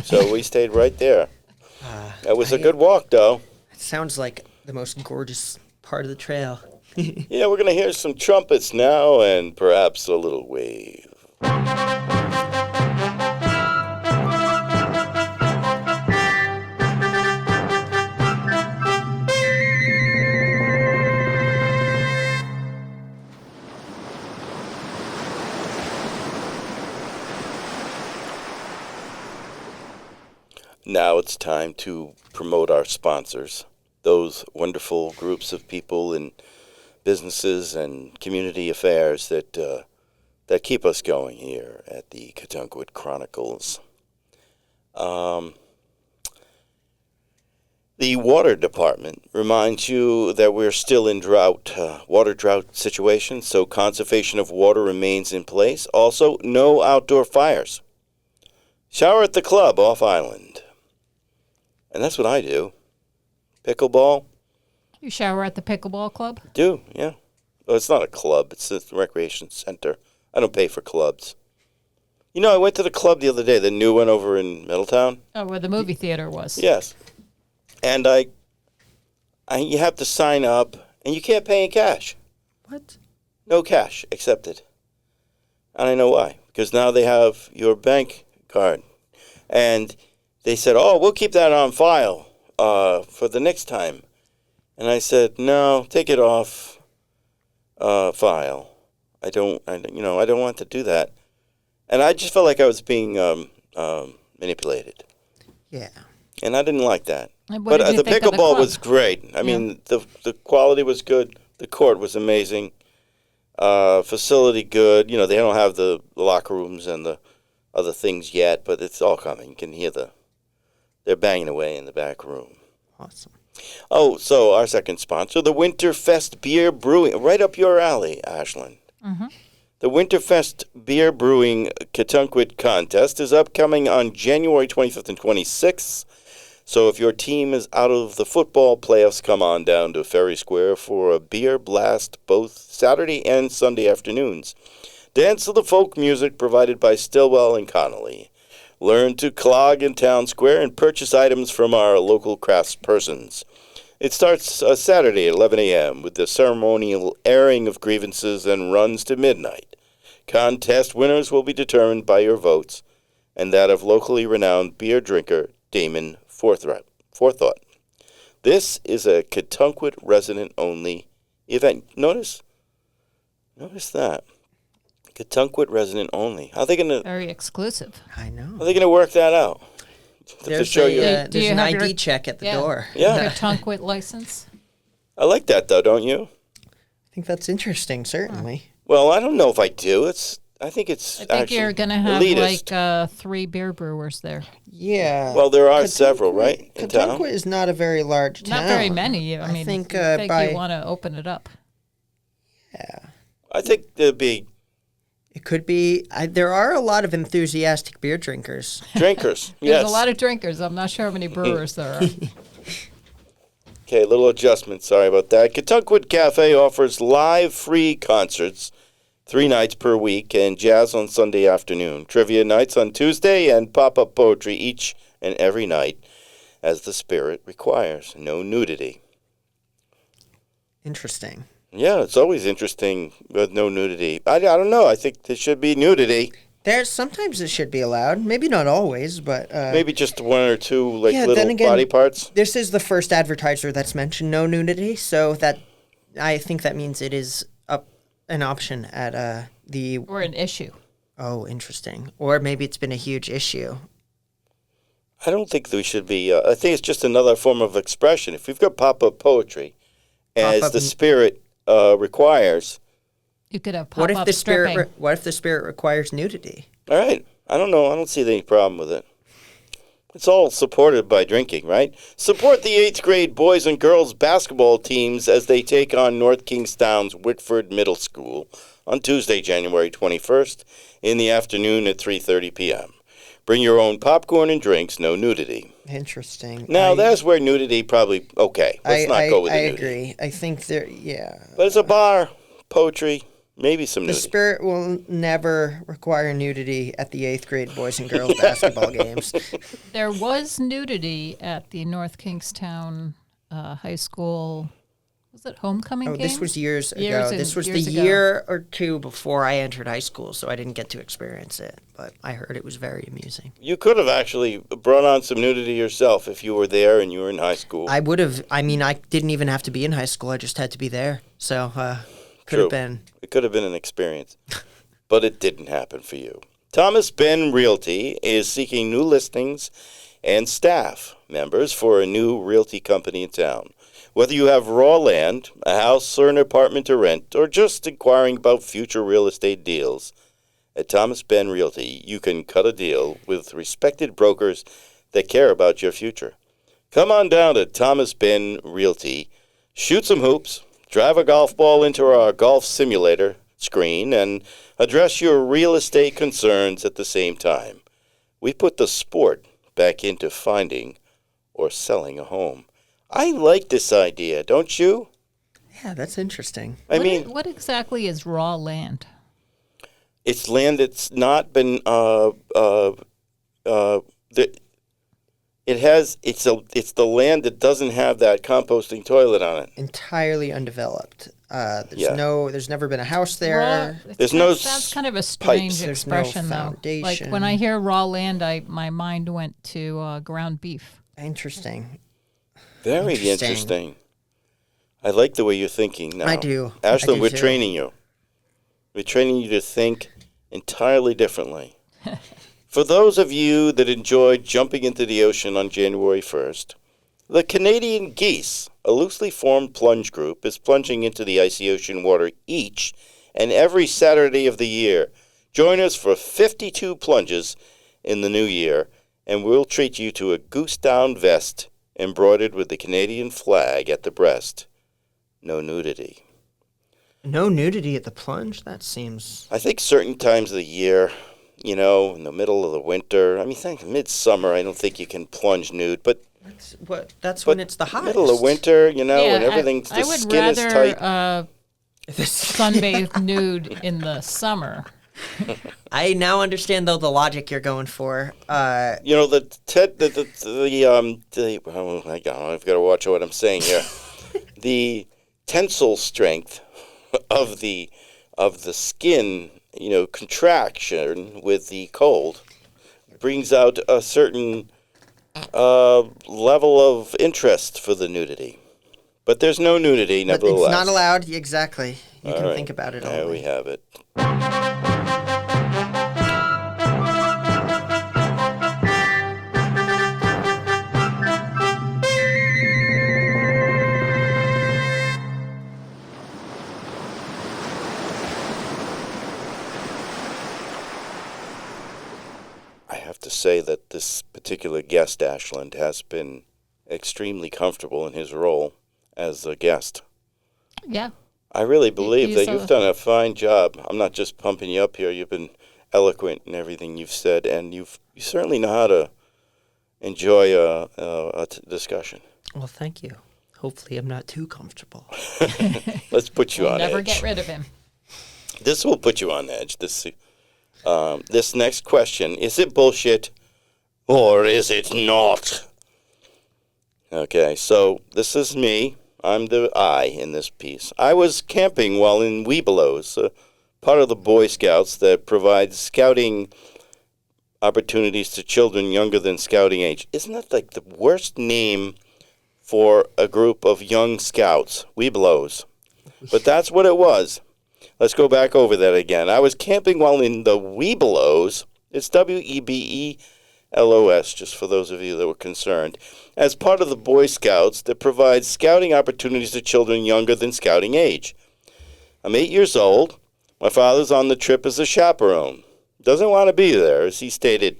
A: So we stayed right there. That was a good walk, though.
C: It sounds like the most gorgeous part of the trail.
A: Yeah, we're going to hear some trumpets now and perhaps a little wave. Now it's time to promote our sponsors, those wonderful groups of people in businesses and community affairs that keep us going here at the Katunkwit Chronicles. The water department reminds you that we're still in water drought situation, so conservation of water remains in place. Also, no outdoor fires. Shower at the club off island. And that's what I do. Pickleball.
B: You shower at the pickleball club?
A: Do, yeah. Well, it's not a club. It's a recreation center. I don't pay for clubs. You know, I went to the club the other day, the new one over in Middletown.
B: Oh, where the movie theater was.
A: Yes. And you have to sign up, and you can't pay in cash.
C: What?
A: No cash accepted. And I know why. Because now they have your bank card. And they said, oh, we'll keep that on file for the next time. And I said, no, take it off file. I don't want to do that. And I just felt like I was being manipulated.
C: Yeah.
A: And I didn't like that.
B: And
A: But
B: what did you
A: the
B: think of the
A: pickleball
B: club?
A: was great. I mean, the quality was good. The court was amazing. Facility good. You know, they don't have the locker rooms and the other things yet, but it's all coming. You can hear they're banging away in the back room.
C: Awesome.
A: Oh, so our second sponsor, the Winterfest Beer Brewing, right up your alley, Ashland.
B: Mm-hmm.
A: The Winterfest Beer Brewing Katunkwit Contest is upcoming on January 25th and 26th. So if your team is out of the football playoffs, come on down to Ferry Square for a beer blast both Saturday and Sunday afternoons. Dance to the folk music provided by Stillwell and Connolly. Learn to clog in Town Square and purchase items from our local craftspersons. It starts Saturday at 11 a.m. with the ceremonial airing of grievances and runs to midnight. Contest winners will be determined by your votes and that of locally renowned beer drinker Damon Forethought. This is a Katunkwit resident-only event. Notice that. Katunkwit resident only. How are they gonna?
B: Very exclusive.
C: I know.
A: How are they gonna work that out? To
C: There's,
A: show you.
C: there's
B: Do you
C: an
B: have your-
C: ID check at the door.
A: Yeah.
B: Your Tunkwit license.
A: I like that though, don't you?
C: I think that's interesting, certainly.
A: Well, I don't know if I do. I think it's
B: I think
A: actually
B: you're going to have
A: elitist.
B: like 3 beer brewers there.
C: Yeah.
A: Well, there are several, right, in town?
C: Katunkwit is not a very large town.
B: Not very many. I mean,
C: think,
B: I think
C: by-
B: you want to open it up.
C: Yeah.
A: I think there'd be
C: It could be. There are a lot of enthusiastic beer drinkers.
A: drinkers.
B: There's
A: Yes.
B: a lot of drinkers. I'm not sure how many brewers there are.
A: Okay, a little adjustment. Sorry about that. Katunkwit Cafe offers live free concerts 3 nights per week and jazz on Sunday afternoon, trivia nights on Tuesday, and pop-up poetry each and every night as the spirit requires. No nudity.
C: Interesting.
A: Yeah, it's always interesting with no nudity. I don't know. I think there should be nudity.
C: Sometimes it should be allowed. Maybe not always, but
A: Maybe just 1 or 2 like
C: yeah,
A: little
C: then again,
A: body parts.
C: This is the first advertiser that's mentioned no nudity, so that I think that means it is an option at the.
B: Or an issue.
C: Oh, interesting. Or maybe it's been a huge issue.
A: I don't think we should be. I think it's just another form of expression. If we've got pop-up poetry, as
C: Pop-up
A: the spirit requires,
B: You could have
C: What
B: pop-up
C: if the
B: stripping.
C: spirit? What if the spirit requires nudity?
A: all right. I don't know. I don't see any problem with it. It's all supported by drinking, right? Support the 8th grade boys and girls basketball teams as they take on North Kingstown's Whitford Middle School on Tuesday, January 21st in the afternoon at 3:30 p.m. Bring your own popcorn and drinks, no nudity.
C: Interesting.
A: Now, that's where nudity probably, okay, let's not go with the
C: I
A: nudity.
C: agree. I think yeah.
A: But it's a bar, poetry, maybe some
C: The
A: nudity.
C: spirit will never require nudity at the 8th grade boys and girls basketball games.
B: There was nudity at the North Kingstown High School. Was it homecoming
C: Oh,
B: game?
C: this was years ago.
B: Years and
C: This was the
B: years ago.
C: year or two before I entered high school, so I didn't get to experience it. But I heard it was very amusing.
A: You could have actually brought on some nudity yourself if you were there and you were in high school.
C: I would have. I mean, I didn't even have to be in high school. I just had to be there. So could
A: True.
C: have been.
A: It could have been an experience, but it didn't happen for you. Thomas Ben Realty is seeking new listings and staff members for a new realty company in town. Whether you have raw land, a house, or an apartment to rent, or just inquiring about future real estate deals, at Thomas Ben Realty, you can cut a deal with respected brokers that care about your future. Come on down to Thomas Ben Realty, shoot some hoops, drive a golf ball into our golf simulator screen, and address your real estate concerns at the same time. We put the sport back into finding or selling a home. I like this idea, don't you?
C: Yeah, that's interesting.
B: What exactly is raw land?
A: It's land that's not been it's the land that doesn't have that composting toilet on it.
C: Entirely undeveloped.
A: Yeah.
C: There's never been a house there.
B: That's kind of a strange
C: There's no
B: expression, though. Like
C: foundation.
B: when I hear raw land, my mind went to ground beef.
C: Interesting.
A: Very interesting. I like the way you're thinking now.
C: I do.
A: Ashland, we're training you. We're training you to think entirely differently. For those of you that enjoyed jumping into the ocean on January 1st, the Canadian Geese, a loosely formed plunge group, is plunging into the icy ocean water each and every Saturday of the year. Join us for 52 plunges in the new year, and we'll treat you to a goose-down vest embroidered with the Canadian flag at the breast. No nudity.
C: No nudity at the plunge? That seems...
A: I think certain times of the year, in the middle of the winter, think midsummer, I don't think you can plunge nude, but...
C: That's when it's the hottest.
A: Middle of winter, when everything's, the skin is tight.
B: I would rather sunbathe nude in the summer.
C: I now understand, though, the logic you're going for.
A: Oh my God, I've got to watch what I'm saying here. The tensile strength of the skin, contraction with the cold brings out a certain level of interest for the nudity. But there's no nudity, nevertheless.
C: It's not allowed. Exactly. You can think about it all.
A: There we have it. To say that this particular guest, Ashland, has been extremely comfortable in his role as a guest.
B: Yeah.
A: I really believe that you've done a fine job. I'm not just pumping you up here. You've been eloquent in everything you've said, and you certainly know how to enjoy a discussion.
C: Well, thank you. Hopefully I'm not too comfortable.
A: Let's put you on edge.
B: Never get rid of him.
A: This will put you on edge. This next question, is it bullshit or is it not? Okay, so this is me. I'm the I in this piece. I was camping while in Webelos, part of the Boy Scouts that provides scouting opportunities to children younger than scouting age. Isn't that like the worst name for a group of young scouts? Webelos. But that's what it was. Let's go back over that again. I was camping while in the Webelos. It's Webelos, just for those of you that were concerned, as part of the Boy Scouts that provides scouting opportunities to children younger than scouting age. I'm 8 years old. My father's on the trip as a chaperone. Doesn't want to be there, as he stated.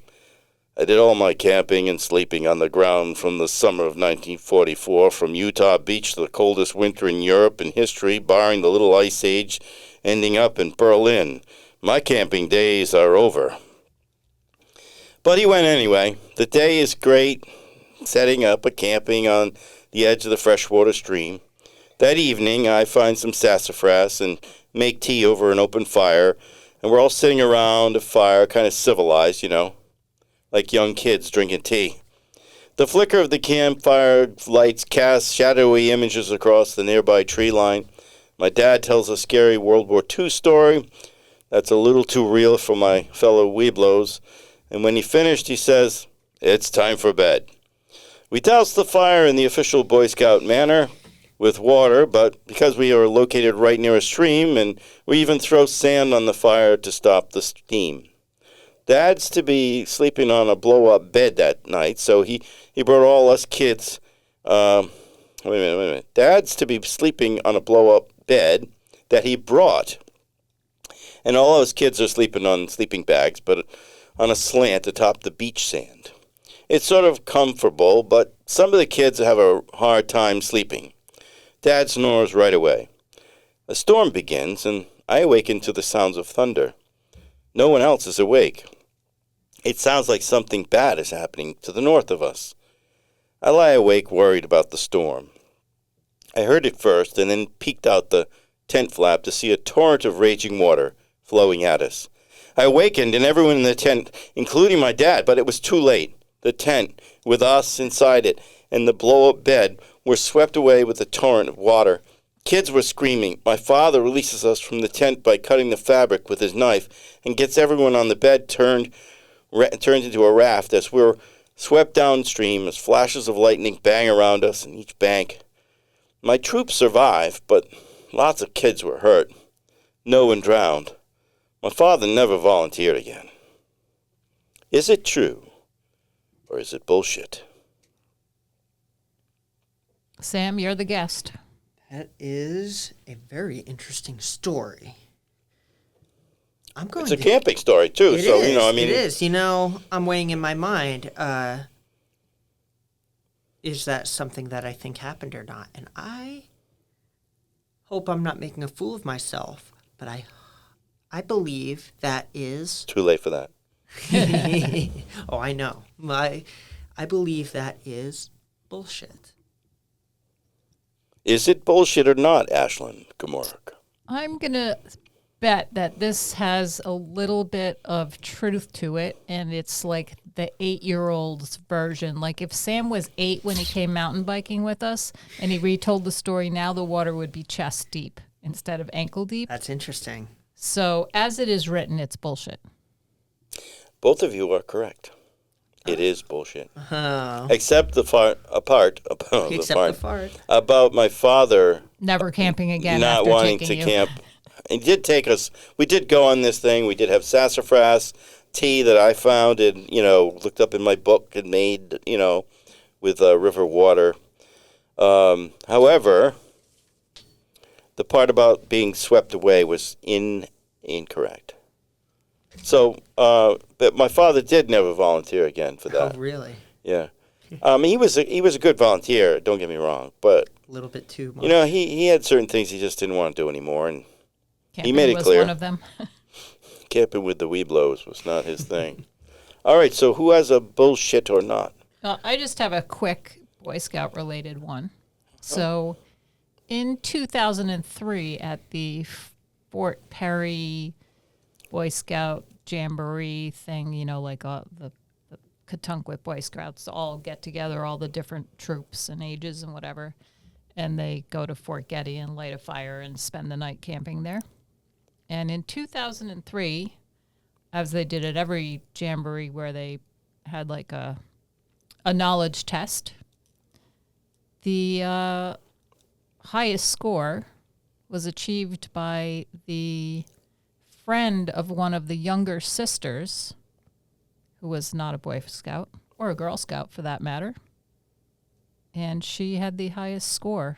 A: I did all my camping and sleeping on the ground from the summer of 1944, from Utah Beach to the coldest winter in Europe in history, barring the little ice age, ending up in Berlin. My camping days are over. But he went anyway. The day is great, setting up a camping on the edge of the freshwater stream. That evening, I find some sassafras and make tea over an open fire, and we're all sitting around a fire, kind of civilized, like young kids drinking tea. The flicker of the campfire lights cast shadowy images across the nearby tree line. My dad tells a scary World War II story that's a little too real for my fellow Webelos, and when he finished, he says, "It's time for bed." We douse the fire in the official Boy Scout manner with water, but because we are located right near a stream, and we even throw sand on the fire to stop the steam. Dad's to be sleeping on a blow-up bed that night, so he brought all us kids Wait a minute. Dad's to be sleeping on a blow-up bed that he brought. And all those kids are sleeping on sleeping bags, but on a slant atop the beach sand. It's sort of comfortable, but some of the kids have a hard time sleeping. Dad snores right away. A storm begins, and I awaken to the sounds of thunder. No one else is awake. It sounds like something bad is happening to the north of us. I lie awake, worried about the storm. I heard it first, and then peeked out the tent flap to see a torrent of raging water flowing at us. I awakened, and everyone in the tent, including my dad, but it was too late. The tent, with us inside it, and the blow-up bed were swept away with the torrent of water. Kids were screaming. My father releases us from the tent by cutting the fabric with his knife and gets everyone on the bed turned into a raft as we're swept downstream as flashes of lightning bang around us in each bank. My troop survived, but lots of kids were hurt. No one drowned. My father never volunteered again. Is it true, or is it bullshit?
B: Sam, you're the guest.
C: That is a very interesting story.
A: It's a camping story, too.
C: It is. I'm weighing in my mind, is that something that I think happened or not? And I hope I'm not making a fool of myself, but I believe that is...
A: Too late for that.
C: Oh, I know. I believe that is bullshit.
A: Is it bullshit or not, Ashlyn Gamork?
B: I'm going to bet that this has a little bit of truth to it, and it's like the 8-year-old's version. Like if Sam was 8 when he came mountain biking with us and he retold the story, now the water would be chest deep instead of ankle deep.
C: That's interesting.
B: So as it is written, it's bullshit.
A: Both of you are correct. It is bullshit.
C: Oh.
A: Except the part about my father
B: never camping again.
A: Not
B: after
A: wanting to
B: taking you.
A: camp. He did take us. We did go on this thing. We did have sassafras tea that I found and looked up in my book and made with river water. However, the part about being swept away was incorrect. So, but my father did never volunteer again for that.
C: Oh, really?
A: Yeah. He was a good volunteer. Don't get me wrong, but
C: a little bit too much.
A: He had certain things he just didn't want to do anymore, and
B: Camping
A: he made it
B: was
A: clear.
B: One of them.
A: Camping with the Weeblos was not his thing. All right, so who has a bullshit or not?
B: I just have a quick Boy Scout related one. So, in 2003, at the Fort Perry Boy Scout Jamboree thing, like the Katunkwit Boy Scouts all get together, all the different troops and ages and whatever, and they go to Fort Getty and light a fire and spend the night camping there. And in 2003, as they did at every jamboree where they had like a knowledge test, the highest score was achieved by the friend of one of the younger sisters, who was not a Boy Scout, or a Girl Scout for that matter. And she had the highest score,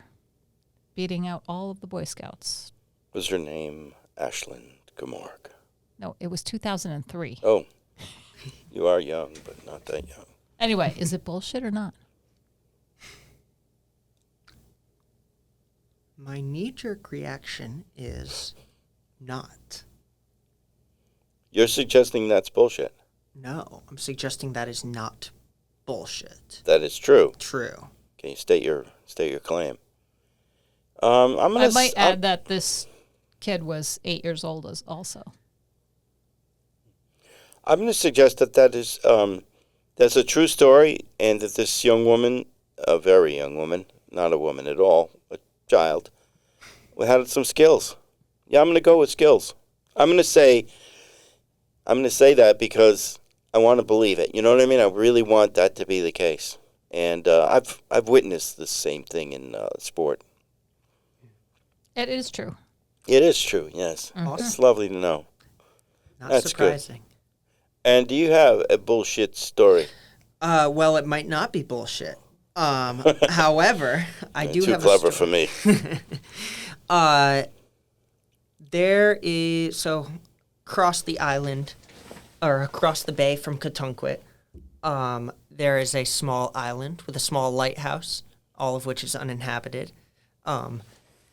B: beating out all of the Boy Scouts.
A: Was her name Ashlyn Gamork?
B: No, it was 2003.
A: Oh, you are young, but not that young.
B: Anyway, is it bullshit or not?
C: My knee-jerk reaction is not.
A: You're suggesting that's bullshit.
C: No, I'm suggesting that is not bullshit.
A: That is true.
C: True.
A: Okay, state your claim.
B: I might add that this kid was 8 years old also.
A: I'm going to suggest that is that's a true story, and that this young woman, a very young woman, not a woman at all, a child, had some skills. Yeah, I'm going to go with skills. I'm going to say that because I want to believe it. You know what I mean? I really want that to be the case. And I've witnessed the same thing in sport.
B: It is true.
A: It is true, yes.
C: Awesome.
A: It's lovely to know.
C: Not surprising.
A: Good. And do you have a bullshit story?
C: Well, it might not be bullshit. However, I do
A: Too
C: have
A: clever
C: a
A: for
C: story.
A: me.
C: There is across the island, or across the bay from Katunquit, there is a small island with a small lighthouse, all of which is uninhabited.
B: Rose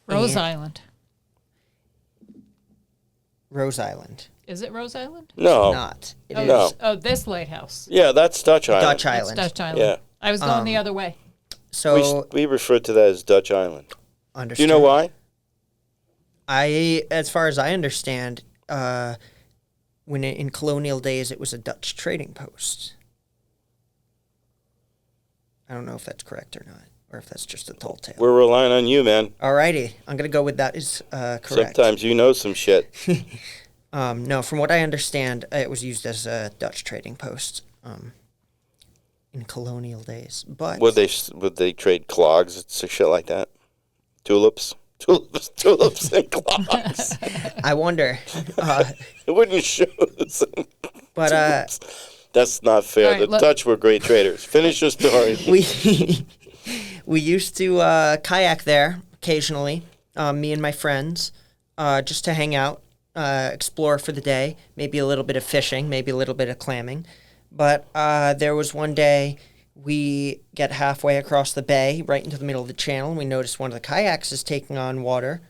C: and-
B: Island.
C: Rose Island.
B: Is it Rose Island?
A: No.
C: Not. It
B: Oh,
C: is
A: No.
B: Oh, this lighthouse.
A: Yeah, that's Dutch Island.
C: Dutch
B: That's
C: Island.
B: Dutch Island.
A: Yeah.
B: I was going the other way.
C: So,
A: We refer to that as Dutch Island. Do
C: understood.
A: you know why?
C: As far as I understand, when in colonial days it was a Dutch trading post. I don't know if that's correct or not, or if that's just a tall tale.
A: We're relying on you, man.
C: Alrighty, I'm gonna go with that is correct.
A: Sometimes you know some shit.
C: No, from what I understand, it was used as a Dutch trading post in colonial days. But
A: Would they trade clogs and shit like that? Tulips, and clogs.
C: I wonder.
A: Wooden shoes.
C: But
A: That's not fair.
B: All right,
A: The
B: look-
A: Dutch were great traders. Finish your story.
C: we used to kayak there occasionally, me and my friends, just to hang out, explore for the day, maybe a little bit of fishing, maybe a little bit of clamming. But there was one day we get halfway across the bay, right into the middle of the channel, and we noticed one of the kayaks is taking on water.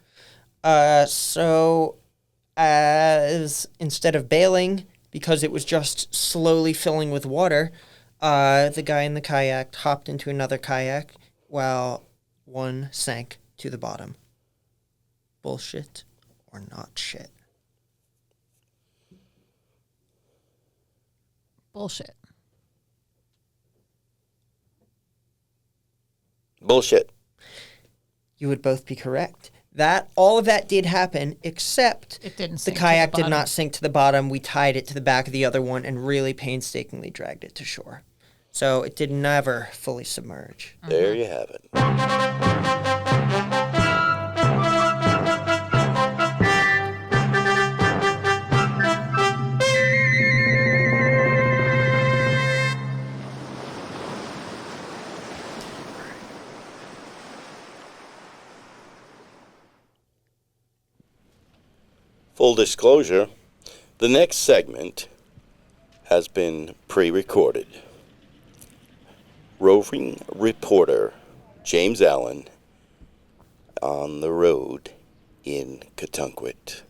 C: So as instead of bailing, because it was just slowly filling with water, the guy in the kayak hopped into another kayak while one sank to the bottom. Bullshit or not shit?
B: Bullshit.
A: Bullshit.
C: You would both be correct. All of that did happen, except
B: It didn't
C: the
B: sink to
C: kayak
B: the
C: did
B: bottom.
C: not sink to the bottom. We tied it to the back of the other one and really painstakingly dragged it to shore. So it did never fully submerge.
A: There you have it. Full disclosure, the next segment has been pre-recorded. Roving reporter James Allen on the road in Katunquit.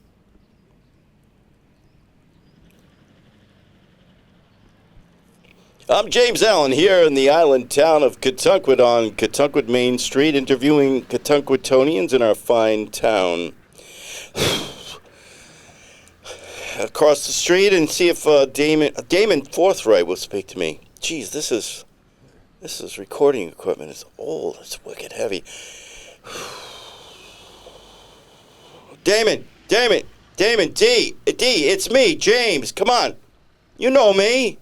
A: I'm James Allen here in the island town of Katunquit on Katunquit Main Street, interviewing Katunquitonians in our fine town. Across the street and see if Damon Forthright will speak to me. Jeez, this is recording equipment. It's old. It's wicked heavy. Damon, D, it's me, James. Come on. You know me.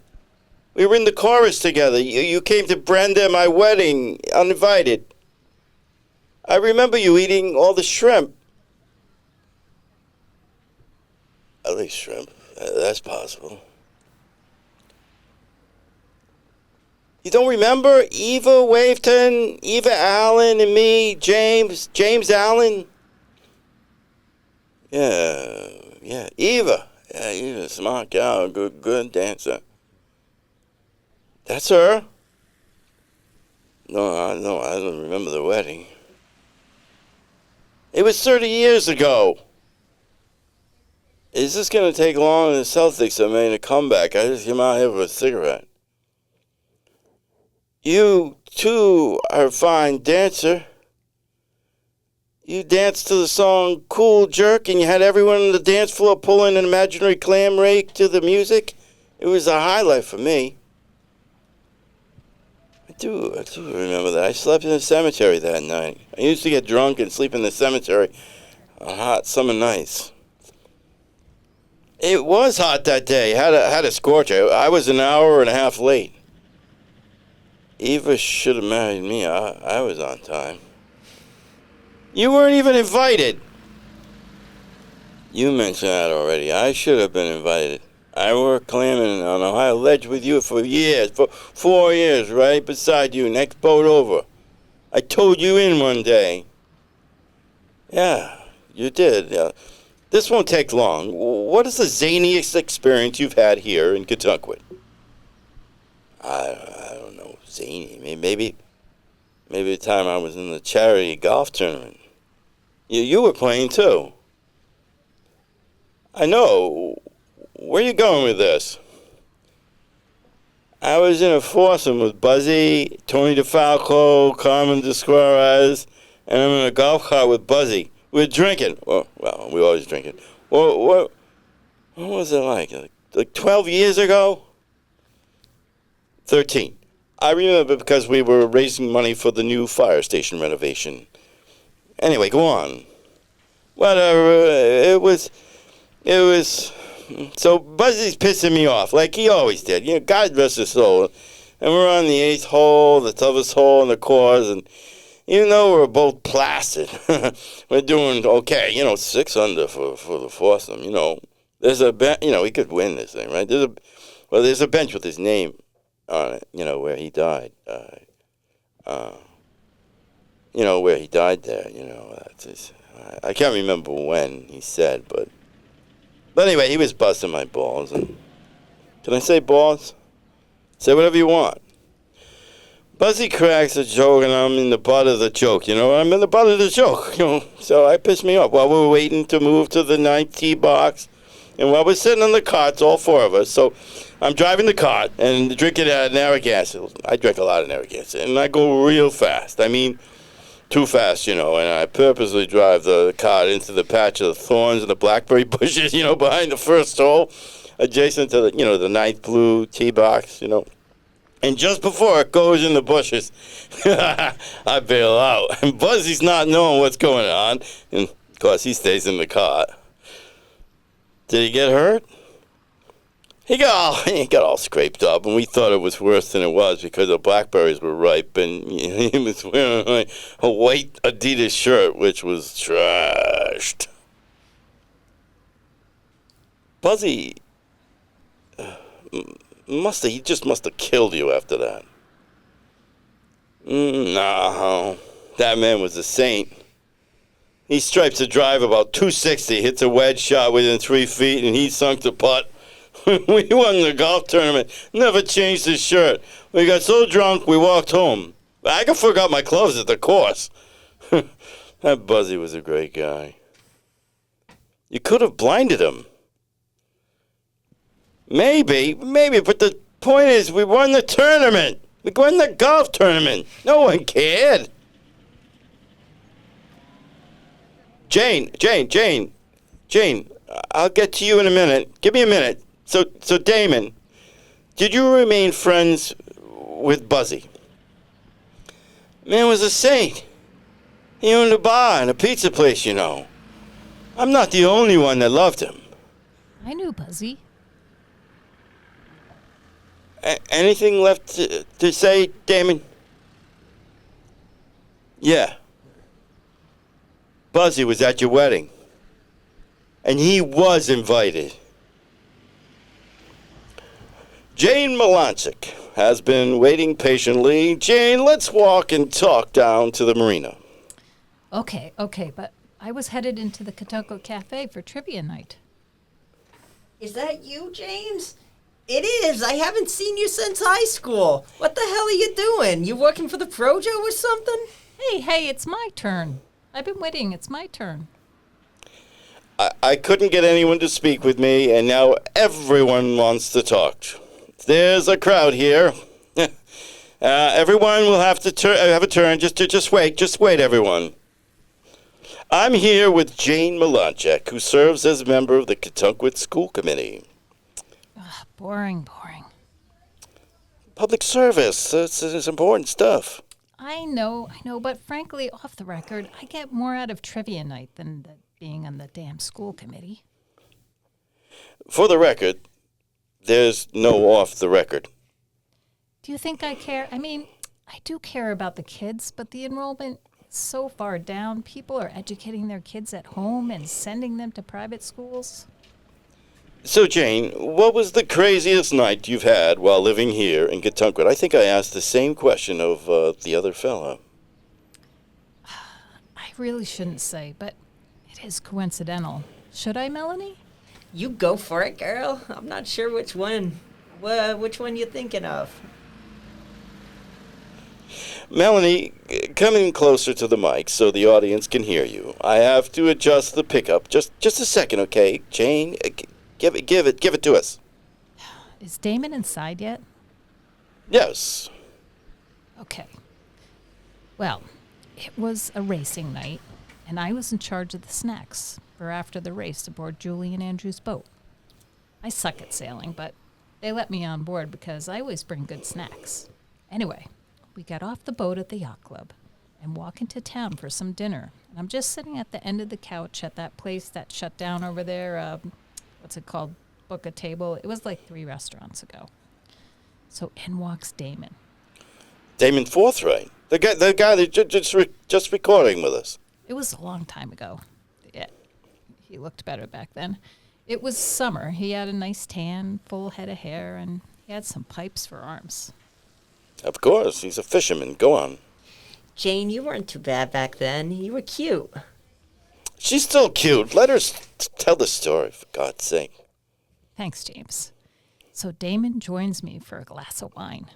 A: We were in the chorus together. You came to Brenda at my wedding, uninvited. I remember you eating all the shrimp. At least shrimp. That's possible. You don't remember Eva Waveton, Eva Allen, and me, James Allen? Yeah, Eva. Yeah, Eva's a smart gal, good dancer. That's her? No, I don't remember the wedding. It was 30 years ago. Is this going to take long? The Celtics have made a comeback. I just came out here for a cigarette. You, too, are a fine dancer. You danced to the song Cool Jerk, and you had everyone on the dance floor pulling an imaginary clam rake to the music. It was a highlight for me. I do remember that. I slept in the cemetery that night. I used to get drunk and sleep in the cemetery on hot summer nights. It was hot that day. Had a scorcher. I was an hour and a half late. Eva should have married me. I was on time. You weren't even invited. You mentioned that already. I should have been invited. I worked clamming on Ohio Ledge with you for years, for 4 years, right beside you, next boat over. I towed you in one day. Yeah, you did. This won't take long. What is the zaniest experience you've had here in Kentucky? I don't know, zany. Maybe the time I was in the charity golf tournament. You were playing too. I know. Where you going with this? I was in a foursome with Buzzy, Tony DeFalco, Carmen DeSquarez, and I'm in a golf cart with Buzzy. We're drinking. Well, we always drinking. What was it like 12 years ago? 13. I remember because we were raising money for the new fire station renovation. Anyway, go on. Whatever. It was. So Buzzy's pissing me off, like he always did. God rest his soul. And we're on the 8th hole, the toughest hole in the course, and even though we're both placid, we're doing okay. 6 under for the foursome. There's a bench. We could win this thing, right? There's a bench with his name on it. Where he died. Where he died there. I can't remember when he said, but anyway, he was busting my balls. And can I say balls? Say whatever you want. Buzzy cracks a joke, and I'm in the butt of the joke. I'm in the butt of the joke. So I pissed me off while we were waiting to move to the 9th tee box, and while we're sitting in the carts, all 4 of us. So I'm driving the cart and drinking Narragansett. I drink a lot of Narragansett, and I go real fast. I mean, too fast, and I purposely drive the cart into the patch of the thorns and the blackberry bushes, behind the first hole, adjacent to the 9th blue tee box, And just before it goes in the bushes, I bail out. And Buzzy's not knowing what's going on, and of course he stays in the cart. Did he get hurt? He got all scraped up, and we thought it was worse than it was because the blackberries were ripe, and he was wearing a white Adidas shirt, which was trashed. Buzzy he just must have killed you after that. No, that man was a saint. He stripes a drive about 260, hits a wedge shot within 3 feet, and he sunk the putt. We won the golf tournament. Never changed his shirt. We got so drunk we walked home. I forgot my clothes at the course. That Buzzy was a great guy. You could have blinded him. Maybe, but the point is we won the tournament. We won the golf tournament. No one cared. Jane, I'll get to you in a minute. Give me a minute. So Damon, did you remain friends with Buzzy? Man was a saint. He owned a bar and a pizza place, I'm not the only one that loved him.
B: I knew Buzzy.
A: Anything left to say, Damon? Yeah. Buzzy was at your wedding. And he was invited. Jane Melanchik has been waiting patiently. Jane, let's walk and talk down to the marina.
B: Okay, but I was headed into the Kentucky Cafe for trivia night.
C: Is that you, James? It is. I haven't seen you since high school. What the hell are you doing? You working for the Projo or something?
B: Hey, it's my turn. I've been waiting. It's my turn.
A: I couldn't get anyone to speak with me, and now everyone wants to talk. There's a crowd here. Everyone will have to have a turn. Just wait, everyone. I'm here with Jane Melanchik, who serves as a member of the Kentucky School Committee.
B: Boring.
A: Public service. It's important stuff.
B: I know, but frankly, off the record, I get more out of trivia night than being on the damn school committee.
A: For the record, there's no off the record.
B: Do you think I care? I mean, I do care about the kids, but the enrollment is so far down. People are educating their kids at home and sending them to private schools.
A: So, Jane, what was the craziest night you've had while living here in Kentucky? I think I asked the same question of the other fella.
B: I really shouldn't say, but it is coincidental. Should I, Melanie?
C: You go for it, girl. I'm not sure which one. Which one you're thinking of?
A: Melanie, come in closer to the mic so the audience can hear you. I have to adjust the pickup. Just a second, okay? Jane, give it to us.
B: Is Damon inside yet?
A: Yes.
B: Okay. Well, it was a racing night, and I was in charge of the snacks for after the race aboard Julie and Andrew's boat. I suck at sailing, but they let me on board because I always bring good snacks. Anyway, we got off the boat at the yacht club and walk into town for some dinner. And I'm just sitting at the end of the couch at that place that shut down over there. What's it called? Book a Table. It was like 3 restaurants ago. So in walks Damon.
A: Damon Forthright, the guy that just recording with us.
B: It was a long time ago. Yeah, he looked better back then. It was summer. He had a nice tan, full head of hair, and he had some pipes for arms.
A: Of course, he's a fisherman. Go on.
C: Jane, you weren't too bad back then. You were cute.
A: She's still cute. Let her tell the story, for God's sake.
B: Thanks, James. So Damon joins me for a glass of wine.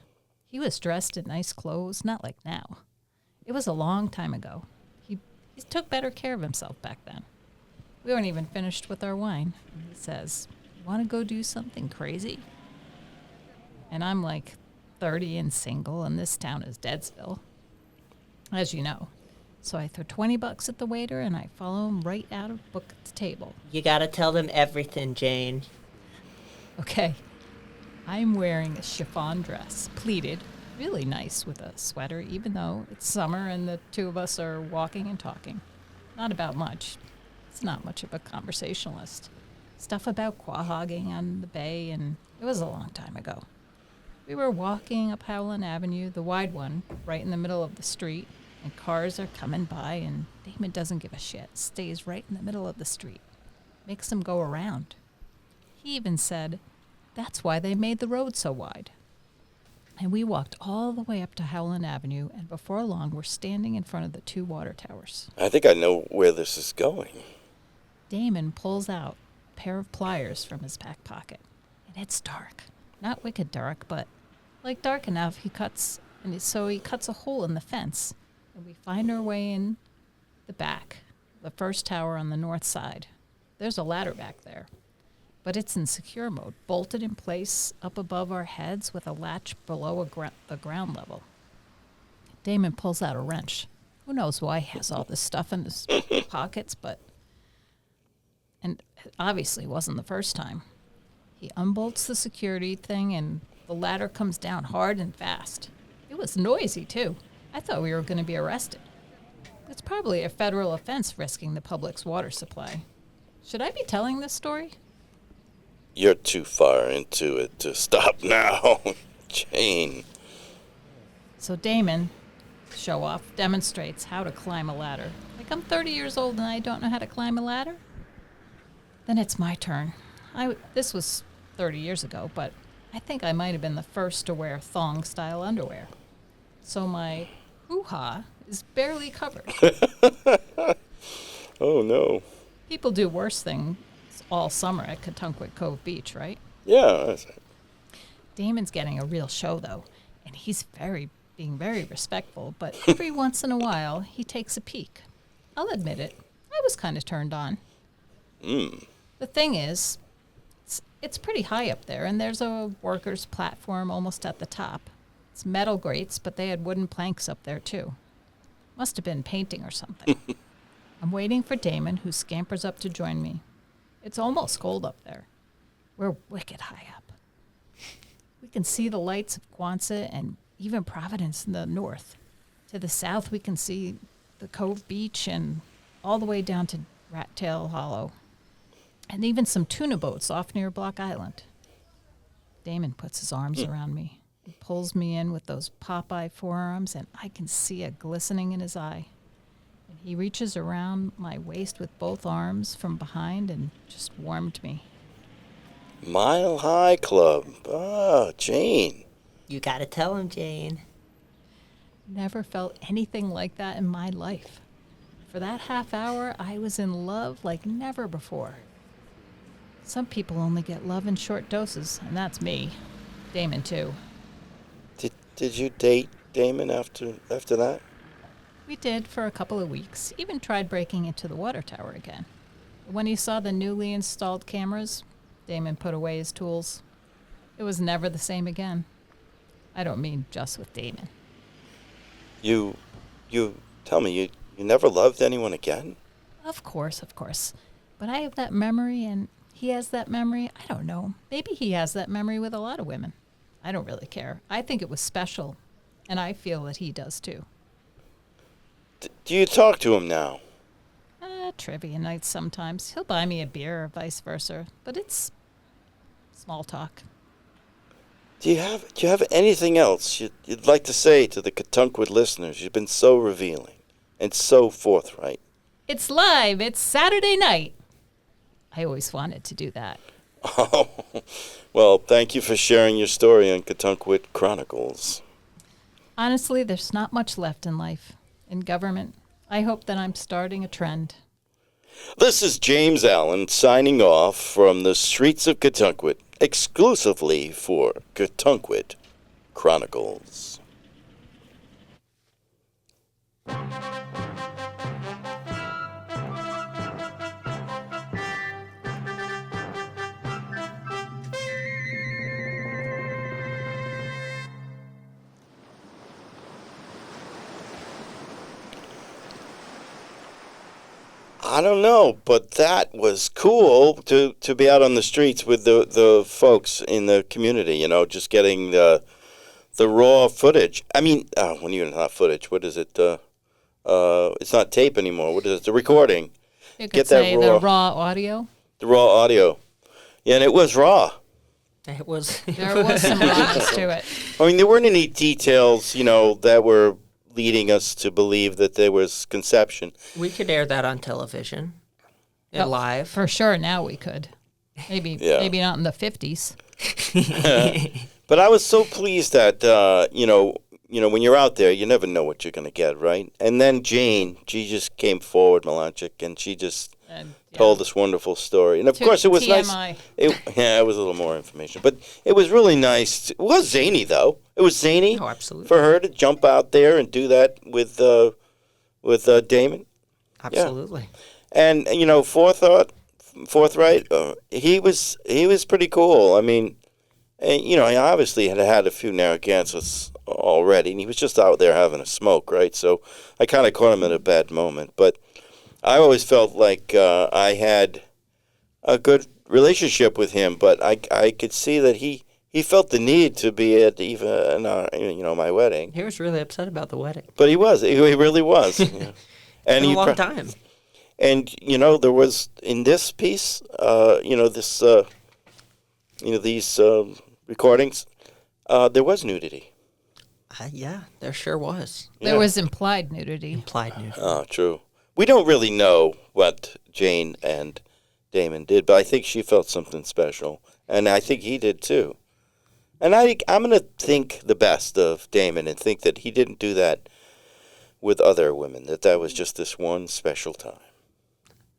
B: He was dressed in nice clothes, not like now. It was a long time ago. He took better care of himself back then. We weren't even finished with our wine. And he says, "Want to go do something crazy?" And I'm like 30 and single, and this town is Deadsville, as you know. So I throw $20 at the waiter, and I follow him right out of Book at the Table.
C: You gotta tell them everything, Jane.
B: Okay. I'm wearing a chiffon dress, pleated, really nice with a sweater, even though it's summer and the two of us are walking and talking. Not about much. It's not much of a conversationalist. Stuff about quahogging on the bay, and it was a long time ago. We were walking up Howland Avenue, the wide one, right in the middle of the street, and cars are coming by, and Damon doesn't give a shit, stays right in the middle of the street, makes them go around. He even said, that's why they made the road so wide. And we walked all the way up to Howland Avenue, and before long, we're standing in front of the 2 water towers.
A: I think I know where this is going.
B: Damon pulls out a pair of pliers from his back pocket, and it's dark. Not wicked dark, but like dark enough. He cuts a hole in the fence, and we find our way in the back, the first tower on the north side. There's a ladder back there, but it's in secure mode, bolted in place up above our heads with a latch below the ground level. Damon pulls out a wrench. Who knows why he has all this stuff in his pockets, and it obviously wasn't the first time. He unbolts the security thing, and the ladder comes down hard and fast. It was noisy, too. I thought we were going to be arrested. It's probably a federal offense risking the public's water supply. Should I be telling this story?
A: You're too far into it to stop now, Jane.
B: So Damon, show off, demonstrates how to climb a ladder. Like I'm 30 years old and I don't know how to climb a ladder? Then it's my turn. This was 30 years ago, but I think I might have been the first to wear thong-style underwear. So my hoo-ha is barely covered.
A: Oh, no.
B: People do worse things all summer at Kentucky Cove Beach, right?
A: Yeah, that's it.
B: Damon's getting a real show, though, and he's being very respectful, but every once in a while, he takes a peek. I'll admit it. I was kind of turned on. The thing is, it's pretty high up there, and there's a worker's platform almost at the top. It's metal grates, but they had wooden planks up there, too. Must have been painting or something. I'm waiting for Damon, who scampers up to join me. It's almost cold up there. We're wicked high up. We can see the lights of Quonset and even Providence in the north. To the south, we can see the Cove Beach and all the way down to Rat Tail Hollow. And even some tuna boats off near Block Island. Damon puts his arms around me. He pulls me in with those Popeye forearms, and I can see a glistening in his eye. And he reaches around my waist with both arms from behind and just warmed me.
A: Mile High Club. Ah, Jane.
C: You gotta tell him, Jane.
B: Never felt anything like that in my life. For that half hour, I was in love like never before. Some people only get love in short doses, and that's me. Damon, too.
A: Did you date Damon after that?
B: We did for a couple of weeks. Even tried breaking into the water tower again. When he saw the newly installed cameras, Damon put away his tools. It was never the same again. I don't mean just with Damon.
A: You tell me, you never loved anyone again?
B: Of course. But I have that memory, and he has that memory. I don't know. Maybe he has that memory with a lot of women. I don't really care. I think it was special, and I feel that he does too.
A: Do you talk to him now?
B: Trivia nights sometimes. He'll buy me a beer or vice versa, but it's small talk.
A: Do you have anything else you'd like to say to the Katunkwit listeners? You've been so revealing and so forthright.
B: It's live. It's Saturday night. I always wanted to do that.
A: Oh, well, thank you for sharing your story on Katunkwit Chronicles.
B: Honestly, there's not much left in life. In government, I hope that I'm starting a trend.
A: This is James Allen signing off from the streets of Katunkwit, exclusively for Katunkwit Chronicles. I don't know, but that was cool to be out on the streets with the folks in the community, just getting the raw footage. I mean, when you're not footage, what is it? It's not tape anymore. What is it? The recording.
B: You could say the raw audio.
A: The raw audio. Yeah, and it was raw.
C: It was.
B: There was some rawness to it.
A: I mean, there weren't any details, that were leading us to believe that there was conception.
C: We could air that on television, live.
B: For sure, now we could. Maybe not in the 50s.
A: But I was so pleased that, when you're out there, you never know what you're going to get, right? And then Jane, she just came forward, Melanchik, and she just told this wonderful story. And, of course, it was
B: TMI.
A: nice. It was a little more information. But it was really nice. It was zany, though. It was zany for her to jump out there and do that with Damon.
C: Absolutely.
A: Yeah. And, forthright, he was pretty cool. I mean, he obviously had a few Narragansetts already, and he was just out there having a smoke, right? So I kind of caught him at a bad moment. But I always felt like I had a good relationship with him, but I could see that he felt the need to be at even my wedding.
C: He was really upset about the wedding.
A: But he was. He really was. Yeah.
C: And a long time.
A: And there was in this piece, these recordings, there was nudity.
C: Yeah, there sure was.
B: There was implied nudity.
C: Implied nudity.
A: Oh, true. We don't really know what Jane and Damon did, but I think she felt something special, and I think he did too. And I'm going to think the best of Damon and think that he didn't do that with other women, that was just this one special time.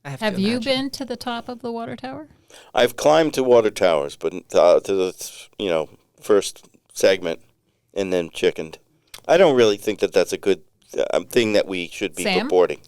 B: Have you been to the top of the water tower?
A: I've climbed to water towers, but to the first segment and then chickened. I don't really think that that's a good thing that we should be reporting.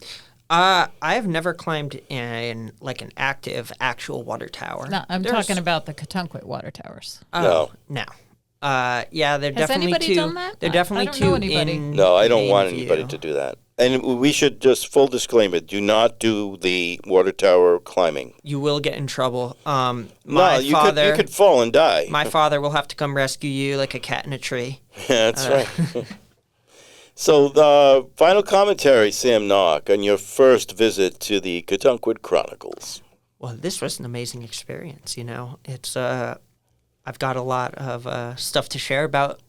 C: I have never climbed in like an actual water tower.
B: No, I'm talking about the Katunkwit water towers.
A: No.
C: Yeah, they're
B: Has
C: definitely
B: anybody
C: two.
B: done that?
C: They're definitely
B: I don't
C: two
B: know anybody.
A: No, I don't want
C: view.
A: anybody to do that. And we should just, full disclaimer, do not do the water tower climbing.
C: You will get in trouble.
A: You could fall and die.
C: My father will have to come rescue you like a cat in a tree.
A: Yeah, that's right. So the final commentary, Sam Nock, on your first visit to the Katunkwit Chronicles.
C: Well, this was an amazing experience. It's I've got a lot of stuff to share about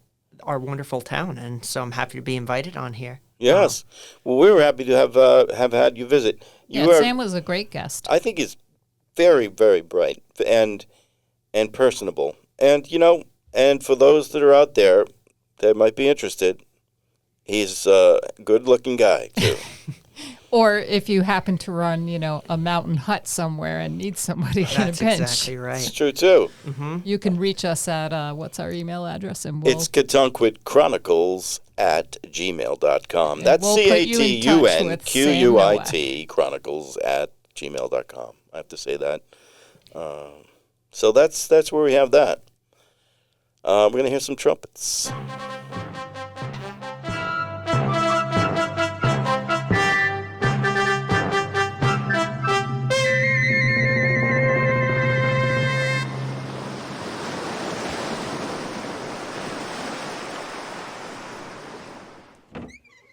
C: our wonderful town, and so I'm happy to be invited on here.
A: Yes. Well, we were happy to have had you visit.
B: Sam was a great guest.
A: I think he's very, very bright, and and personable. And, and for those that are out there that might be interested, he's a good-looking guy, too.
B: Or if you happen to run, a mountain hut somewhere and need somebody in a
C: That's
B: pinch.
C: exactly right.
A: It's true, too.
B: You can reach us at, what's our email address? And
A: It's catunquitchronicles@gmail.com. That's
B: we'll put you in touch with
A: CATUNQUIT chronicles@gmail.com. I have to say that. So that's where we have that. We're going to hear some trumpets.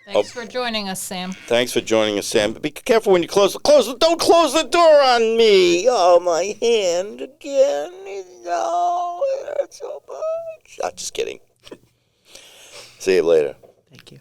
B: Thanks for joining us, Sam.
A: Thanks for joining us, Sam. But be careful when you close. Don't close the door on me. Oh, my hand again. Oh, it hurts so much. Just kidding. See you later.
C: Thank you.